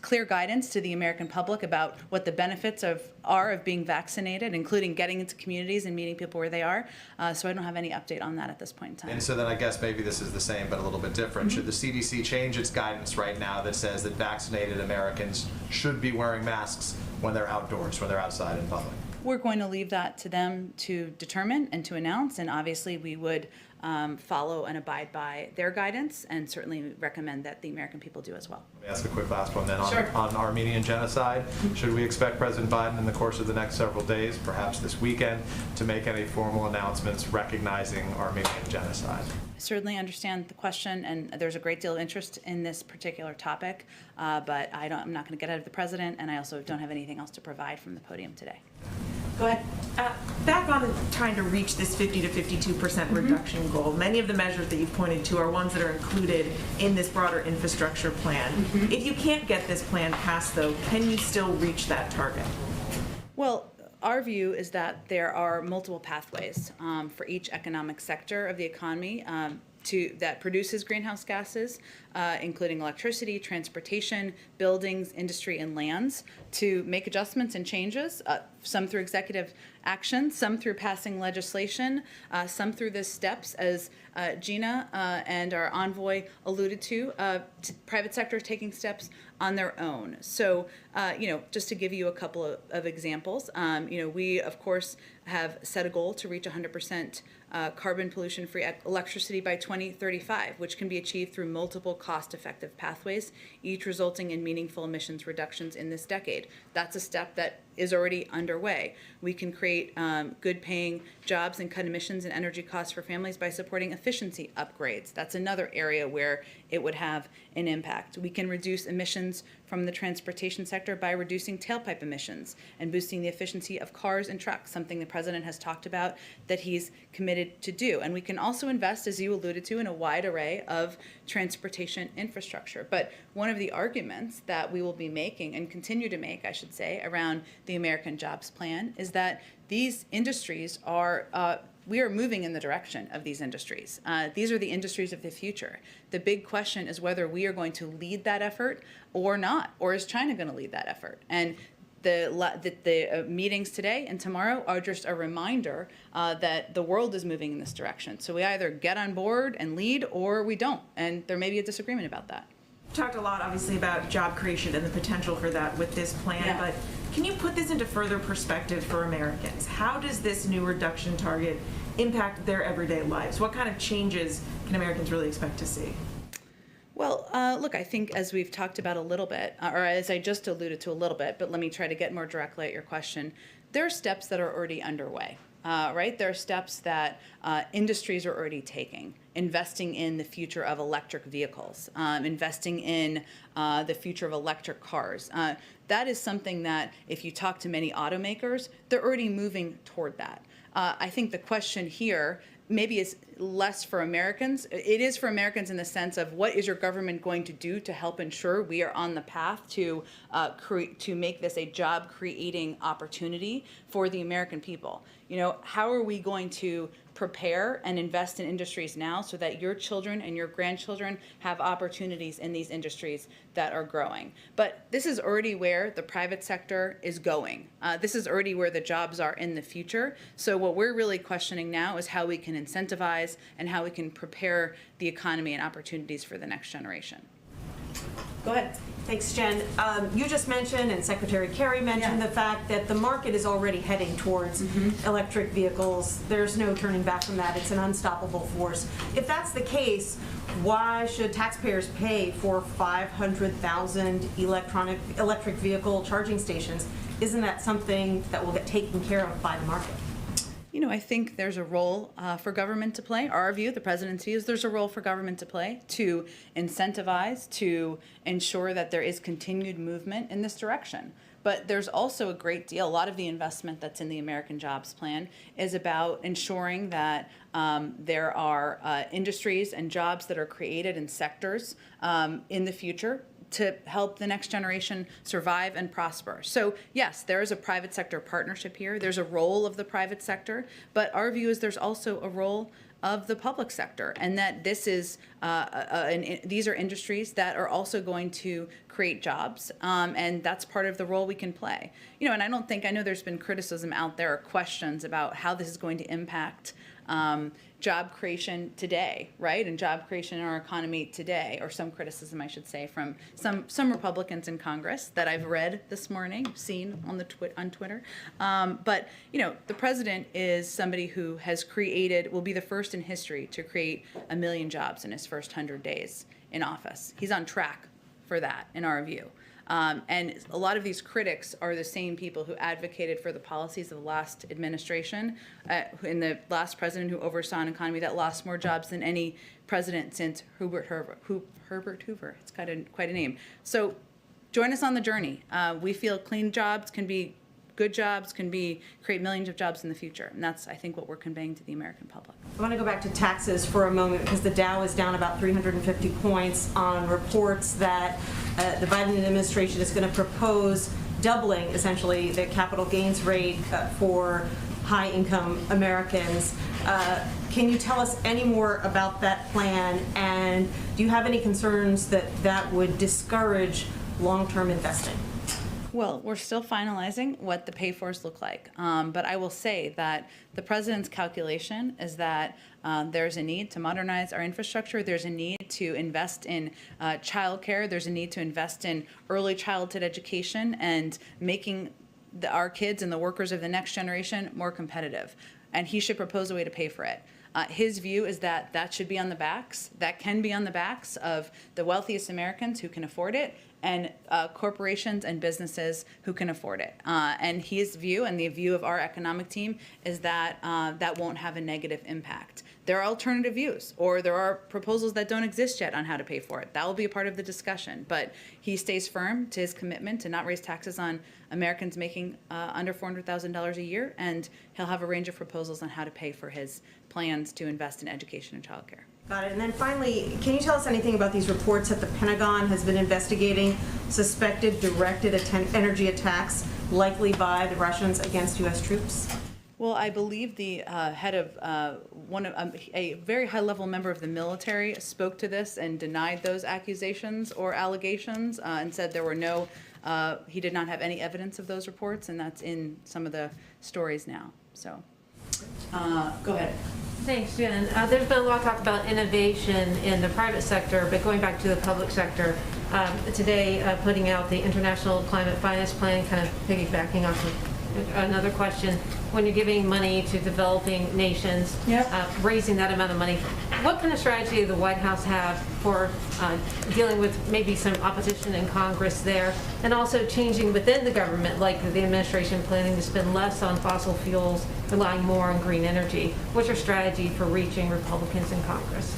clear guidance to the American public about what the benefits are of being vaccinated, including getting into communities and meeting people where they are. So I don't have any update on that at this point in time. And so then I guess maybe this is the same but a little bit different. Should the CDC change its guidance right now that says that vaccinated Americans should be wearing masks when they're outdoors, when they're outside in public? We're going to leave that to them to determine and to announce, and obviously we would follow and abide by their guidance, and certainly recommend that the American people do as well. Let me ask a quick last one then Sure. on Armenian genocide. Should we expect President Biden in the course of the next several days, perhaps this weekend, to make any formal announcements recognizing Armenian genocide? I certainly understand the question, and there's a great deal of interest in this particular topic, but I'm not going to get ahead of the president, and I also don't have anything else to provide from the podium today. Go ahead. Back on trying to reach this 50 to 52% reduction goal, many of the measures that you've pointed to are ones that are included in this broader infrastructure plan. If you can't get this plan passed, though, can you still reach that target? Well, our view is that there are multiple pathways for each economic sector of the economy that produces greenhouse gases, including electricity, transportation, buildings, industry, and lands, to make adjustments and changes, some through executive action, some through passing legislation, some through the steps, as Gina and our envoy alluded to, private sector taking steps on their own. So, just to give you a couple of examples, we, of course, have set a goal to reach 100% carbon pollution-free electricity by 2035, which can be achieved through multiple cost-effective pathways, each resulting in meaningful emissions reductions in this decade. That's a step that is already underway. We can create good-paying jobs and cut emissions and energy costs for families by supporting efficiency upgrades. That's another area where it would have an impact. We can reduce emissions from the transportation sector by reducing tailpipe emissions and boosting the efficiency of cars and trucks, something the president has talked about that he's committed to do. And we can also invest, as you alluded to, in a wide array of transportation infrastructure. But one of the arguments that we will be making, and continue to make, I should say, around the American Jobs Plan is that these industries we are moving in the direction of these industries. These are the industries of the future. The big question is whether we are going to lead that effort or not, or is China going to lead that effort? And the meetings today and tomorrow are just a reminder that the world is moving in this direction. So we either get on board and lead, or we don't, and there may be a disagreement about that. Talked a lot, obviously, about job creation and the potential for that with this plan, but can you put this into further perspective for Americans? How does this new reduction target impact their everyday lives? What kind of changes can Americans really expect to see? Well, look, I think as we've talked about a little bit, or as I just alluded to a little bit, but let me try to get more directly at your question, there are steps that are already underway. Right? There are steps that industries are already taking, investing in the future of electric vehicles, investing in the future of electric cars. That is something that if you talk to many automakers, they're already moving toward that. I think the question here maybe is less for Americans. It is for Americans in the sense of what is your government going to do to help ensure we are on the path to make this a job-creating opportunity for the American people. How are we going to prepare and invest in industries now so that your children and your grandchildren have opportunities in these industries that are growing. But this is already where the private sector is going. This is already where the jobs are in the future. So what we're really questioning now is how we can incentivize and how we can prepare the economy and opportunities for the next generation. Go ahead. Thanks, Jen. You just mentioned, and Secretary Kerry mentioned, the fact that the market is already heading towards electric vehicles. There's no turning back from that. It's an unstoppable force. If that's the case, why should taxpayers pay for 500,000 electric vehicle charging stations? Isn't that something that will get taken care of by the market? You know, I think there's a role for government to play. Our view, the presidency, is there's a role for government to play to incentivize, to ensure that there is continued movement in this direction. But there's also a great deal, a lot of the investment that's in the American Jobs Plan is about ensuring that there are industries and jobs that are created in sectors in the future to help the next generation survive and prosper. So yes, there is a private sector partnership here. There's a role of the private sector, but our view is there's also a role of the public sector, and that this is these are industries that are also going to create jobs, and that's part of the role we can play. You know, and I know there's been criticism out there or questions about how this is going to impact job creation today, right? And job creation in our economy today, or some criticism, I should say, from some Republicans in Congress that I've read this morning, seen on on Twitter. But you know, the president is somebody who has will be the first in history to create 1 million jobs in his first 100 days in office. He's on track for that, in our view. And a lot of these critics are the same people who advocated for the policies of the last administration, and the last president who oversaw an economy that lost more jobs than any president since Herbert Hoover. It's quite a name. So join us on the journey. We feel clean jobs can be good jobs, can create millions of jobs in the future. And that's, I think, what we're conveying to the American public. I want to go back to taxes for a moment because the Dow is down about 350 points on reports that the Biden administration is going to propose doubling, essentially, the capital gains rate for high-income Americans. Can you tell us any more about that plan, and do you have any concerns that that would discourage long-term investing? Well, we're still finalizing what the pay-fors look like, but I will say that the president's calculation is that there's a need to modernize our infrastructure, there's a need to invest in childcare, there's a need to invest in early childhood education and making our kids and the workers of the next generation more competitive, and he should propose a way to pay for it. His view is that that can be on the backs of the wealthiest Americans who can afford it, and corporations and businesses who can afford it. And his view, and the view of our economic team, is that that won't have a negative impact. There are alternative views, or there are proposals that don't exist yet on how to pay for it. That will be a part of the discussion. But he stays firm to his commitment to not raise taxes on Americans making under $400,000 a year, and he'll have a range of proposals on how to pay for his plans to invest in education and childcare. Got it. And then finally, can you tell us anything about these reports that the Pentagon has been investigating suspected directed energy attacks likely by the Russians against U.S. troops? Well, I believe the head of a very high-level member of the military spoke to this and denied those accusations or allegations, and said there were he did not have any evidence of those reports, and that's in some of the stories now. So, go ahead. Thanks, Jen. There's been a lot of talk about innovation in the private sector, but going back to the public sector, today putting out the International Climate Finance Plan, kind of piggybacking off of another question, when you're giving money to developing nations, raising that amount of money, what kind of strategy does the White House have for dealing with maybe some opposition in Congress there, and also changing within the government, like the administration planning to spend less on fossil fuels, relying more on green energy? What's your strategy for reaching Republicans in Congress?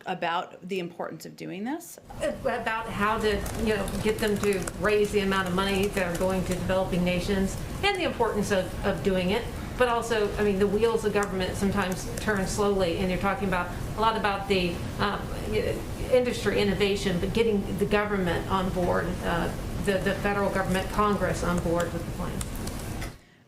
About the importance of doing this? About how to, get them to raise the amount of money that are going to developing nations, and the importance of doing it. But also, I mean, the wheels of government sometimes turn slowly, and you're talking about a lot about the industry innovation, but getting the government on board, the federal government, Congress on board with the plan.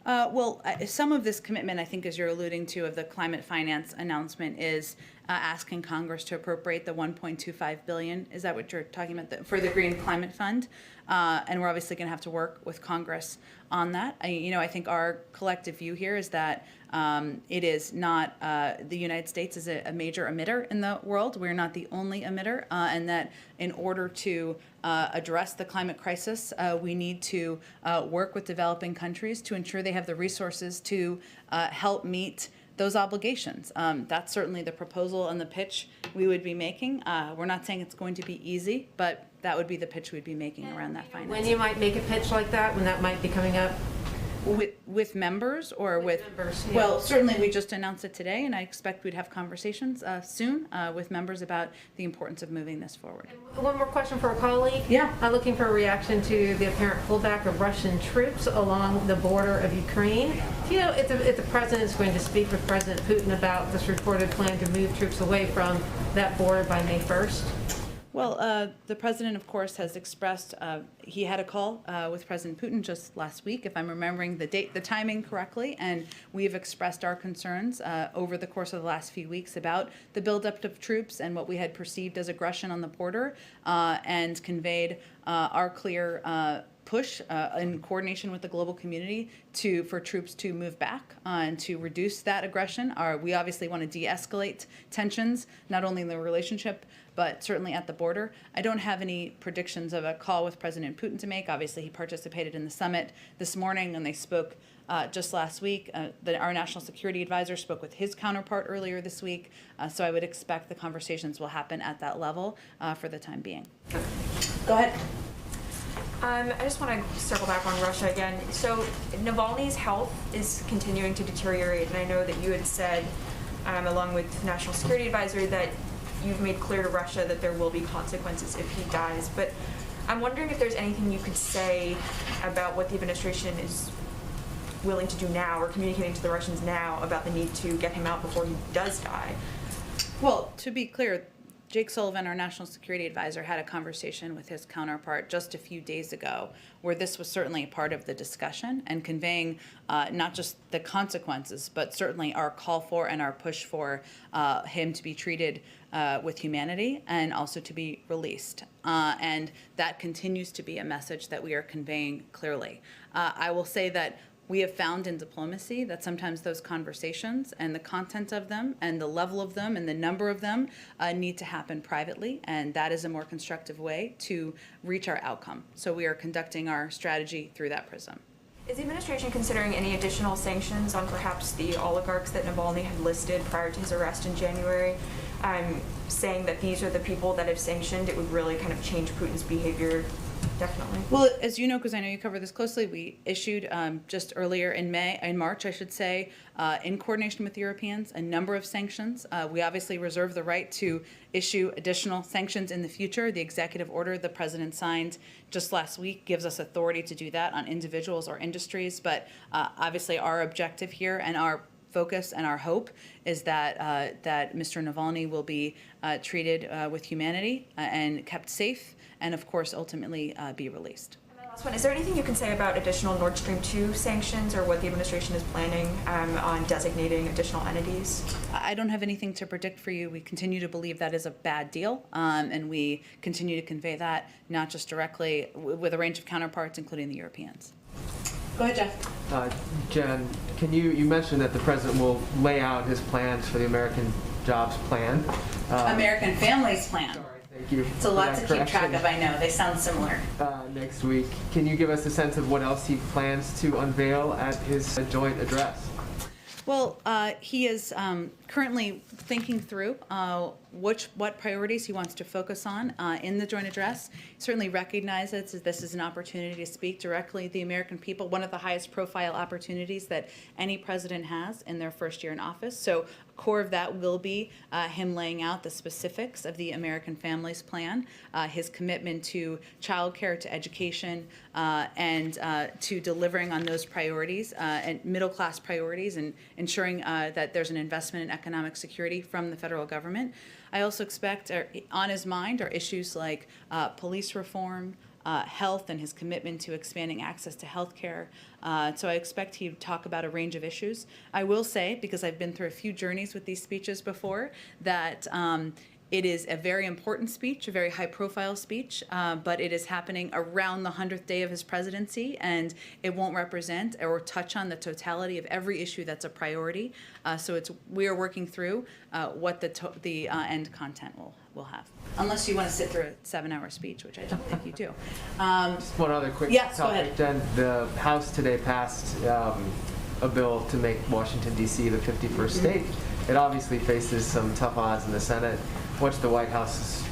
Some of this commitment, I think, as you're alluding to, of the climate finance announcement is asking Congress to appropriate the 1.25 billion. Is that what you're talking about for the Green Climate Fund? And we're obviously going to have to work with Congress on that. I think our collective view here is that it is not the United States is a major emitter in the world. We're not the only emitter, and that in order to address the climate crisis, we need to work with developing countries to ensure they have the resources to help meet those obligations. That's certainly the proposal and the pitch we would be making. We're not saying it's going to be easy, but that would be the pitch we'd be making around that finance. When you might make a pitch like that, when that might be coming up? With members or with members, yeah. Well, certainly we just announced it today, and I expect we'd have conversations soon with members about the importance of moving this forward. One more question for a colleague. Yeah. Looking for a reaction to the apparent pullback of Russian troops along the border of Ukraine. Do you know if the president is going to speak with President Putin about this reported plan to move troops away from that border by May 1st? Well, the president, of course, has expressed he had a call with President Putin just last week, if I'm remembering the timing correctly, and we have expressed our concerns over the course of the last few weeks about the buildup of troops and what we had perceived as aggression on the border, and conveyed our clear push in coordination with the global community for troops to move back and to reduce that aggression. We obviously want to de-escalate tensions, not only in the relationship, but certainly at the border. I don't have any predictions of a call with President Putin to make. Obviously, he participated in the summit this morning, and they spoke just last week. Our national security advisor spoke with his counterpart earlier this week. So I would expect the conversations will happen at that level for the time being. Go ahead. I just want to circle back on Russia again. So Navalny's health is continuing to deteriorate, and I know that you had said, along with National Security Advisor, that you've made clear to Russia that there will be consequences if he dies. But I'm wondering if there's anything you could say about what the administration is willing to do now or communicating to the Russians now about the need to get him out before he does die. Well, to be clear, Jake Sullivan, our national security advisor, had a conversation with his counterpart just a few days ago where this was certainly a part of the discussion and conveying not just the consequences, but certainly our call for and our push for him to be treated with humanity and also to be released. And that continues to be a message that we are conveying clearly. I will say that we have found in diplomacy that sometimes those conversations and the content of them and the level of them and the number of them need to happen privately, and that is a more constructive way to reach our outcome. So we are conducting our strategy through that prism. Is the administration considering any additional sanctions on perhaps the oligarchs that Navalny had listed prior to his arrest in January, saying that these are the people that if sanctioned, it would really kind of change Putin's behavior? Definitely. Well, as you know, because I know you cover this closely, we issued just earlier in March, I should say, in coordination with Europeans, a number of sanctions. We obviously reserve the right to issue additional sanctions in the future. The executive order the president signed just last week gives us authority to do that on individuals or industries. But obviously our objective here and our focus and our hope is that that Mr. Navalny will be treated with humanity and kept safe, and of course ultimately be released. And my last one, is there anything you can say about additional Nord Stream 2 sanctions or what the administration is planning on designating additional entities? I don't have anything to predict for you. We continue to believe that is a bad deal, and we continue to convey that not just directly with a range of counterparts, including the Europeans. Go ahead, Jeff. Jen, you mentioned that the president will lay out his plans for the American Jobs Plan. American Families Plan. Sorry, thank you. It's a lot to keep track of, I know. They sound similar. Next week. Can you give us a sense of what else he plans to unveil at his joint address? Well, he is currently thinking through what priorities he wants to focus on in the joint address. He certainly recognizes that this is an opportunity to speak directly to the American people, one of the highest profile opportunities that any president has in their first year in office. So core of that will be him laying out the specifics of the American Families Plan, his commitment to child care, to education, and to delivering on those priorities and middle-class priorities and ensuring that there's an investment in economic security from the federal government. I also expect on his mind are issues like police reform, health and his commitment to expanding access to health care. So I expect he'd talk about a range of issues. I will say, because I've been through a few journeys with these speeches before, that it is a very important speech, a very high-profile speech, but it is happening around the 100th day of his presidency, and it won't represent or touch on the totality of every issue that's a priority. So we are working through what the end content will have. Unless you want to sit through a 7-hour speech, which I don't think you do. Just one other quick Yes, go topic, ahead. Jen. The House today passed a bill to make Washington, D.C. the 51st state. It obviously faces some tough odds in the Senate. What's the White House's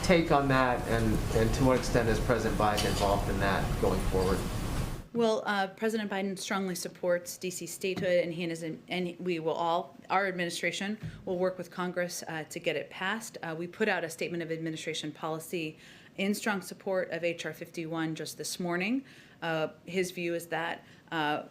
take on that, and to what extent is President Biden involved in that going forward? Well, President Biden strongly supports D.C. statehood, and we will our administration will work with Congress to get it passed. We put out a statement of administration policy in strong support of H.R. 51 just this morning. His view is that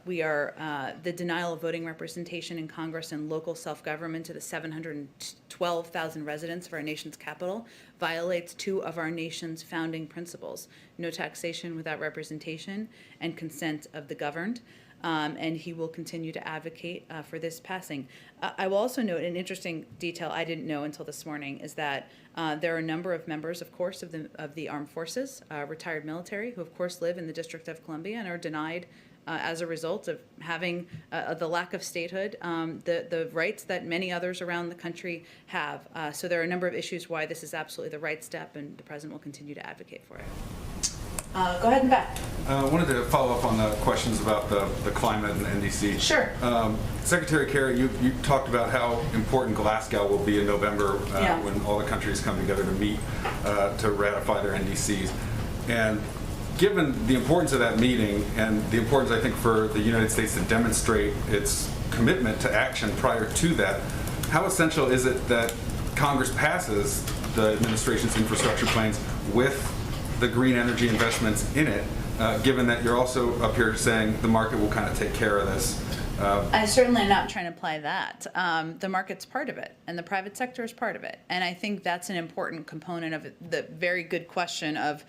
we are the denial of voting representation in Congress and local self-government to the 712,000 residents of our nation's capital violates two of our nation's founding principles: no taxation without representation and consent of the governed. And he will continue to advocate for this passing. I will also note an interesting detail I didn't know until this morning is that there are a number of members, of course, of the armed forces, retired military, who of course live in the District of Columbia and are denied as a result of having the lack of statehood, the rights that many others around the country have. So there are a number of issues why this is absolutely the right step, and the president will continue to advocate for it. Go ahead and back. I wanted to follow up on the questions about the climate and NDC. Sure. Secretary Kerry, you talked about how important Glasgow will be in November when all the countries come together to meet to ratify their NDCs. And given the importance of that meeting and the importance, I think, for the United States to demonstrate its commitment to action prior to that, how essential is it that Congress passes the administration's infrastructure plans with the green energy investments in it, given that you're also up here saying the market will kind of take care of this? I certainly am not trying to apply that. The market's part of it, and the private sector is part of it. And I think that's an important component of the very good question of,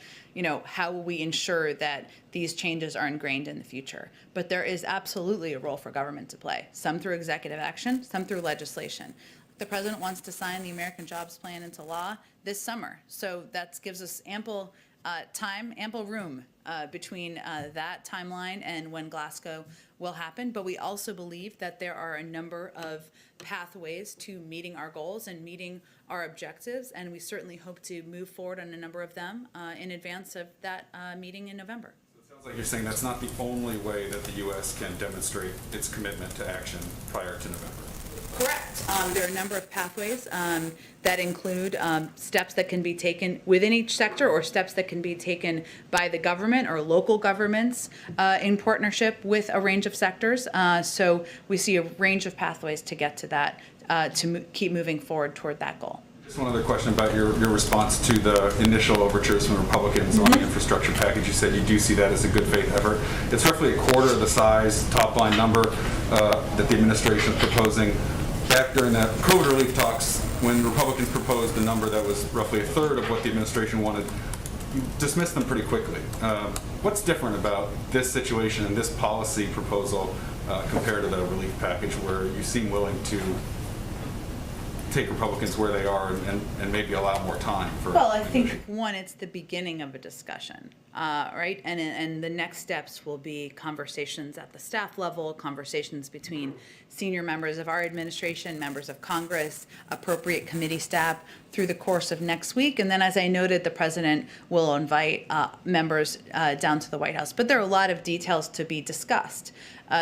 how will we ensure that these changes are ingrained in the future? But there is absolutely a role for government to play, some through executive action, some through legislation. The president wants to sign the American Jobs Plan into law this summer. So that gives us ample time, ample room between that timeline and when Glasgow will happen. But we also believe that there are a number of pathways to meeting our goals and meeting our objectives, and we certainly hope to move forward on a number of them in advance of that meeting in November. So it sounds like you're saying that's not the only way that the U.S. can demonstrate its commitment to action prior to November. Correct. There are a number of pathways that include steps that can be taken within each sector or steps that can be taken by the government or local governments in partnership with a range of sectors. So we see a range of pathways to get to that, keep moving forward toward that goal. Just one other question about your response to the initial overtures from Republicans on the infrastructure package. You said you do see that as a good faith effort. It's roughly a quarter of the size, top line number that the administration is proposing. Back during the COVID relief talks, when Republicans proposed a number that was roughly a third of what the administration wanted, you dismissed them pretty quickly. What's different about this situation and this policy proposal compared to the relief package, where you seem willing to take Republicans where they are and maybe allow more time for? Well, I think, one, it's the beginning of a discussion, right? And the next steps will be conversations at the staff level, conversations between senior members of our administration, members of Congress, appropriate committee staff through the course of next week. And then, as I noted, the president will invite members down to the White House. But there are a lot of details to be discussed.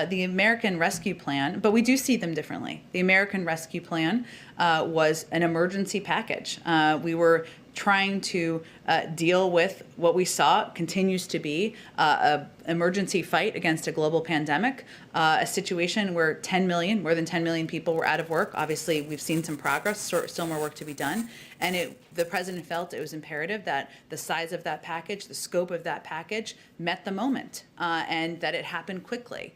The American Rescue Plan, but we do see them differently. The American Rescue Plan was an emergency package. We were trying to deal with what we saw continues to be an emergency fight against a global pandemic, a situation where more than 10 million people were out of work. Obviously, we've seen some progress, still more work to be done. And the president felt it was imperative that the size of that package, the scope of that package met the moment and that it happened quickly.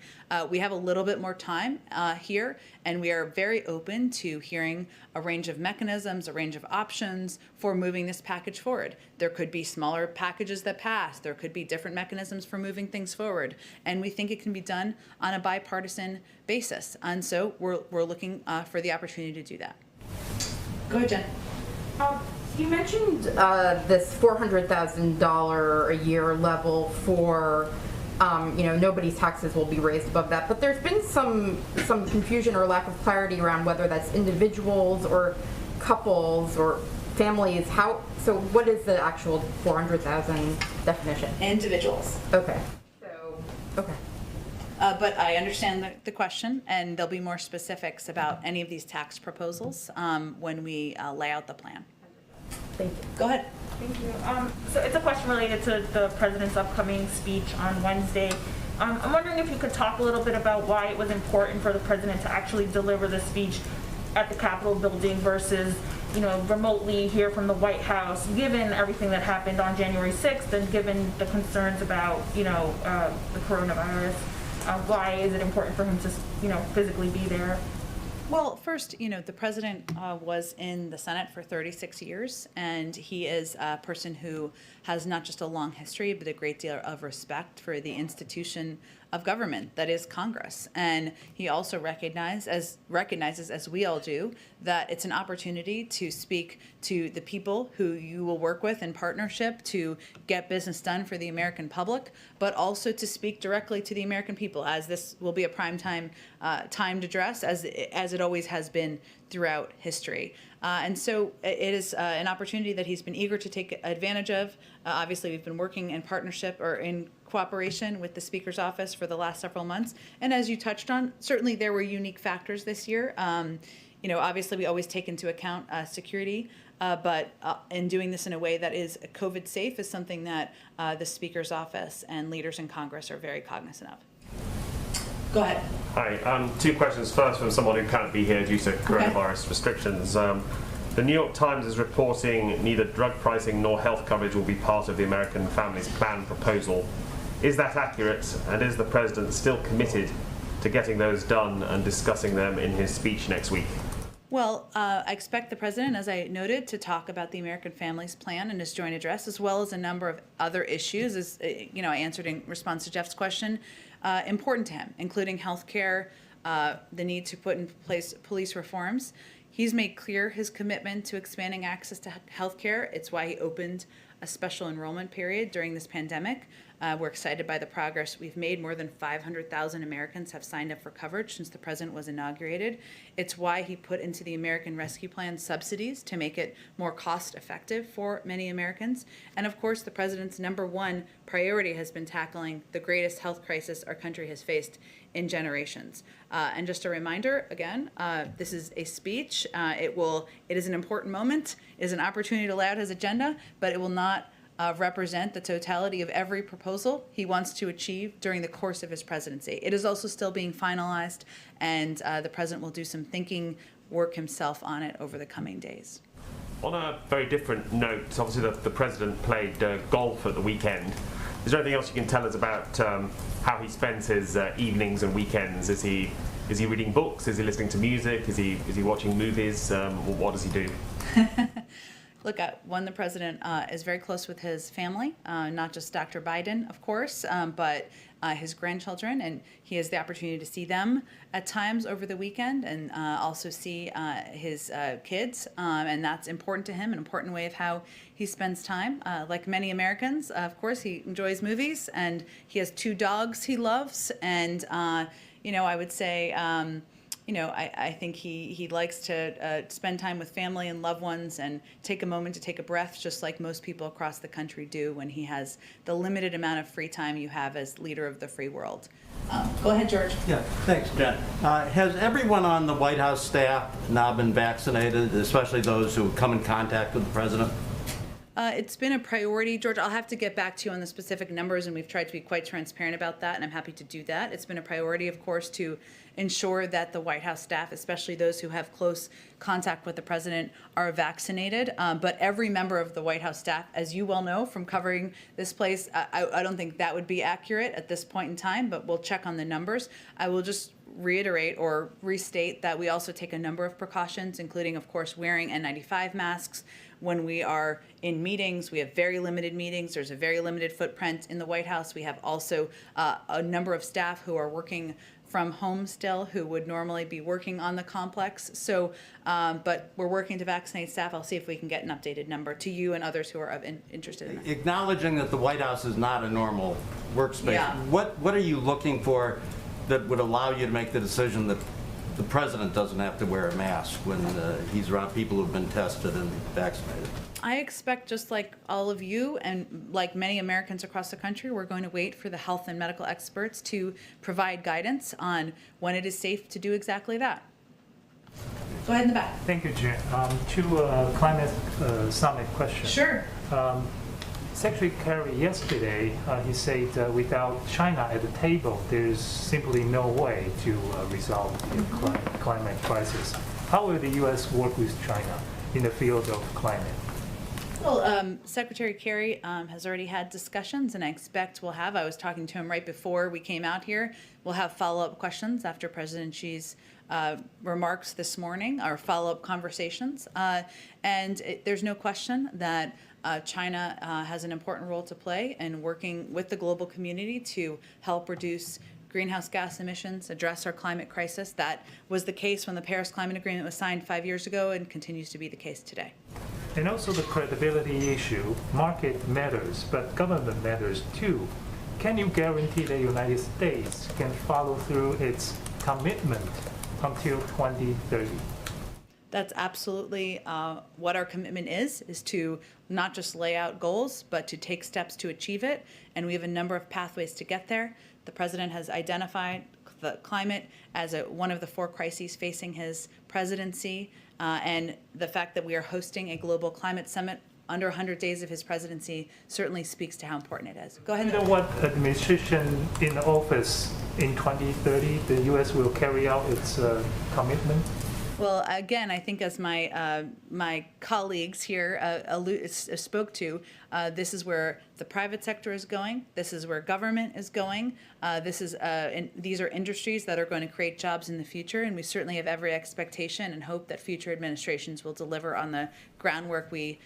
We have a little bit more time here, and we are very open to hearing a range of mechanisms, a range of options for moving this package forward. There could be smaller packages that pass. There could be different mechanisms for moving things forward. And we think it can be done on a bipartisan basis. And so we're looking for the opportunity to do that. Go ahead, Jen. You mentioned this $400,000 a year level for, nobody's taxes will be raised above that. But there's been some confusion or lack of clarity around whether that's individuals or couples or families. So what is the actual 400,000 definition? Individuals. Okay. Okay. But I understand the question, and there'll be more specifics about any of these tax proposals when we lay out the plan. Thank you. Go ahead. Thank you. So it's a question related to the president's upcoming speech on Wednesday. I'm wondering if you could talk a little bit about why it was important for the president to actually deliver the speech at the Capitol building versus, remotely here from the White House, given everything that happened on January 6th and given the concerns about, the coronavirus. Why is it important for him to, physically be there? Well, first, the president was in the Senate for 36 years, and he is a person who has not just a long history, but a great deal of respect for the institution of government that is Congress. And he also recognizes, as we all do, that it's an opportunity to speak to the people who you will work with in partnership to get business done for the American public, but also to speak directly to the American people, as this will be a prime timed address, as it always has been throughout history. And so it is an opportunity that he's been eager to take advantage of. Obviously, we've been working in partnership or in cooperation with the Speaker's office for the last several months. And as you touched on, certainly there were unique factors this year. Obviously, we always take into account security, but in doing this in a way that is COVID safe is something that the Speaker's office and leaders in Congress are very cognizant of. Go ahead. Hi. Two questions. First, from someone who can't be here due to coronavirus restrictions. The New York Times is reporting neither drug pricing nor health coverage will be part of the American Families Plan proposal. Is that accurate? And is the president still committed to getting those done and discussing them in his speech next week? Well, I expect the president, as I noted, to talk about the American Families Plan in his joint address, as well as a number of other issues, as I answered in response to Jeff's question, important to him, including health care, the need to put in place police reforms. He's made clear his commitment to expanding access to health care. It's why he opened a special enrollment period during this pandemic. We're excited by the progress we've made. More than 500,000 Americans have signed up for coverage since the president was inaugurated. It's why he put into the American Rescue Plan subsidies to make it more cost effective for many Americans. And of course, the president's number one priority has been tackling the greatest health crisis our country has faced in generations. And just a reminder, again, this is a speech. It is an important moment, it is an opportunity to lay out his agenda, but it will not represent the totality of every proposal he wants to achieve during the course of his presidency. It is also still being finalized, and the president will do some thinking work himself on it over the coming days. On a very different note, obviously the president played golf at the weekend. Is there anything else you can tell us about how he spends his evenings and weekends? Is he reading books? Is he listening to music? Is he watching movies? What does he do? Look, the president is very close with his family, not just Dr. Biden, of course, but his grandchildren, and he has the opportunity to see them at times over the weekend and also see his kids, and that's important to him, an important way of how he spends time. Like many Americans, of course, he enjoys movies, and he has 2 dogs he loves, and I would say I think he likes to spend time with family and loved ones and take a moment to take a breath, just like most people across the country do when he has the limited amount of free time you have as leader of the free world. Go ahead, George. Yeah, thanks, Jen. Has everyone on the White House staff now been vaccinated, especially those who come in contact with the president? It's been a priority, George. I'll have to get back to you on the specific numbers, and we've tried to be quite transparent about that, and I'm happy to do that. It's been a priority, of course, to ensure that the White House staff, especially those who have close contact with the president, are vaccinated. But every member of the White House staff, as you well know from covering this place, I don't think that would be accurate at this point in time, but we'll check on the numbers. I will just reiterate or restate that we also take a number of precautions, including, of course, wearing N95 masks when we are in meetings. We have very limited meetings. There's a very limited footprint in the White House. We have also a number of staff who are working from home still, who would normally be working on the complex. So, but we're working to vaccinate staff. I'll see if we can get an updated number to you and others who are interested in that. Acknowledging that the White House is not a normal workspace, Yeah. what are you looking for that would allow you to make the decision that the president doesn't have to wear a mask when he's around people who've been tested and vaccinated? I expect, just like all of you and like many Americans across the country, we're going to wait for the health and medical experts to provide guidance on when it is safe to do exactly that. Go ahead in the back. Thank you, Jen. Two climate summit questions. Sure. Secretary Kerry yesterday, he said without China at the table, there's simply no way to resolve the climate crisis. How will the U.S. work with China in the field of climate? Well, Secretary Kerry has already had discussions, and I expect we'll have. I was talking to him right before we came out here. We'll have follow-up questions after President Xi's remarks this morning, or follow-up conversations. There's no question that China has an important role to play in working with the global community to help reduce greenhouse gas emissions, address our climate crisis. That was the case when the Paris Climate Agreement was signed 5 years ago and continues to be the case today. And also the credibility issue. Market matters, but government matters too. Can you guarantee the United States can follow through its commitment until 2030? That's absolutely what our commitment is to not just lay out goals, but to take steps to achieve it. And we have a number of pathways to get there. The president has identified the climate as one of the 4 crises facing his presidency. And the fact that we are hosting a global climate summit under 100 days of his presidency certainly speaks to how important it is. Go ahead. You know what administration in office in 2030, the U.S. will carry out its commitment? Well, again, I think as my colleagues here spoke to, this is where the private sector is going. This is where government is going. These are industries that are going to create jobs in the future, and we certainly have every expectation and hope that future administrations will deliver on the groundwork we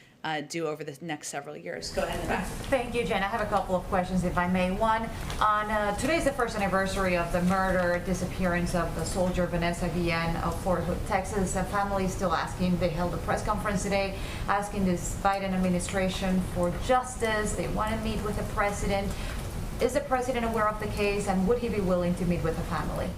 do over the next several years. Go ahead. Thank you, Jen. I have a couple of questions, if I may. One, on today's the first anniversary of the murder, disappearance of the soldier Vanessa Guillen of Fort Hood, Texas. The family is still asking. They held a press conference today asking this Biden administration for justice. They want to meet with the president. Is the president aware of the case, and would he be willing to meet with the family?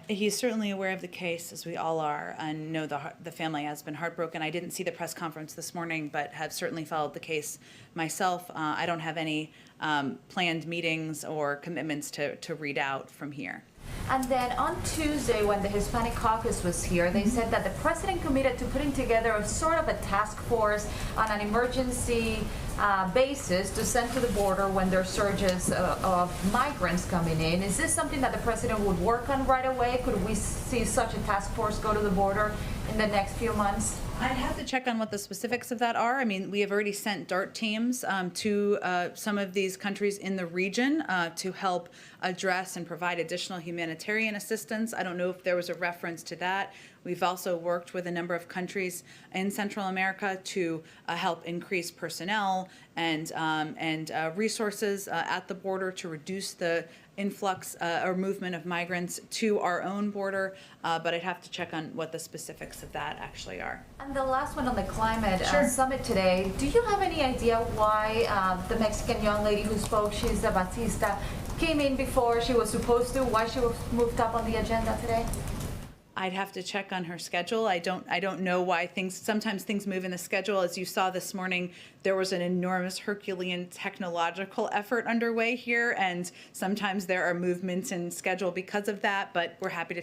He's certainly aware of the case, as we all are, and know the family has been heartbroken. I didn't see the press conference this morning, but have certainly followed the case myself. I don't have any planned meetings or commitments to read out from here. And then on Tuesday, when the Hispanic Caucus was here, they said that the president committed to putting together a sort of a task force on an emergency basis to send to the border when there are surges of migrants coming in. Is this something that the president would work on right away? Could we see such a task force go to the border in the next few months? I'd have to check on what the specifics of that are. I mean, we have already sent DART teams to some of these countries in the region to help address and provide additional humanitarian assistance. I don't know if there was a reference to that. We've also worked with a number of countries in Central America to help increase personnel and resources at the border to reduce the influx or movement of migrants to our own border, but I'd have to check on what the specifics of that actually are. And the last one on the climate Sure. summit today, do you have any idea why the Mexican young lady who spoke, she's the Batista, came in before she was supposed to, why she was moved up on the agenda today? I'd have to check on her schedule. I don't know why sometimes things move in the schedule. As you saw this morning, there was an enormous Herculean technological effort underway here, and sometimes there are movements in schedule because of that, but we're happy to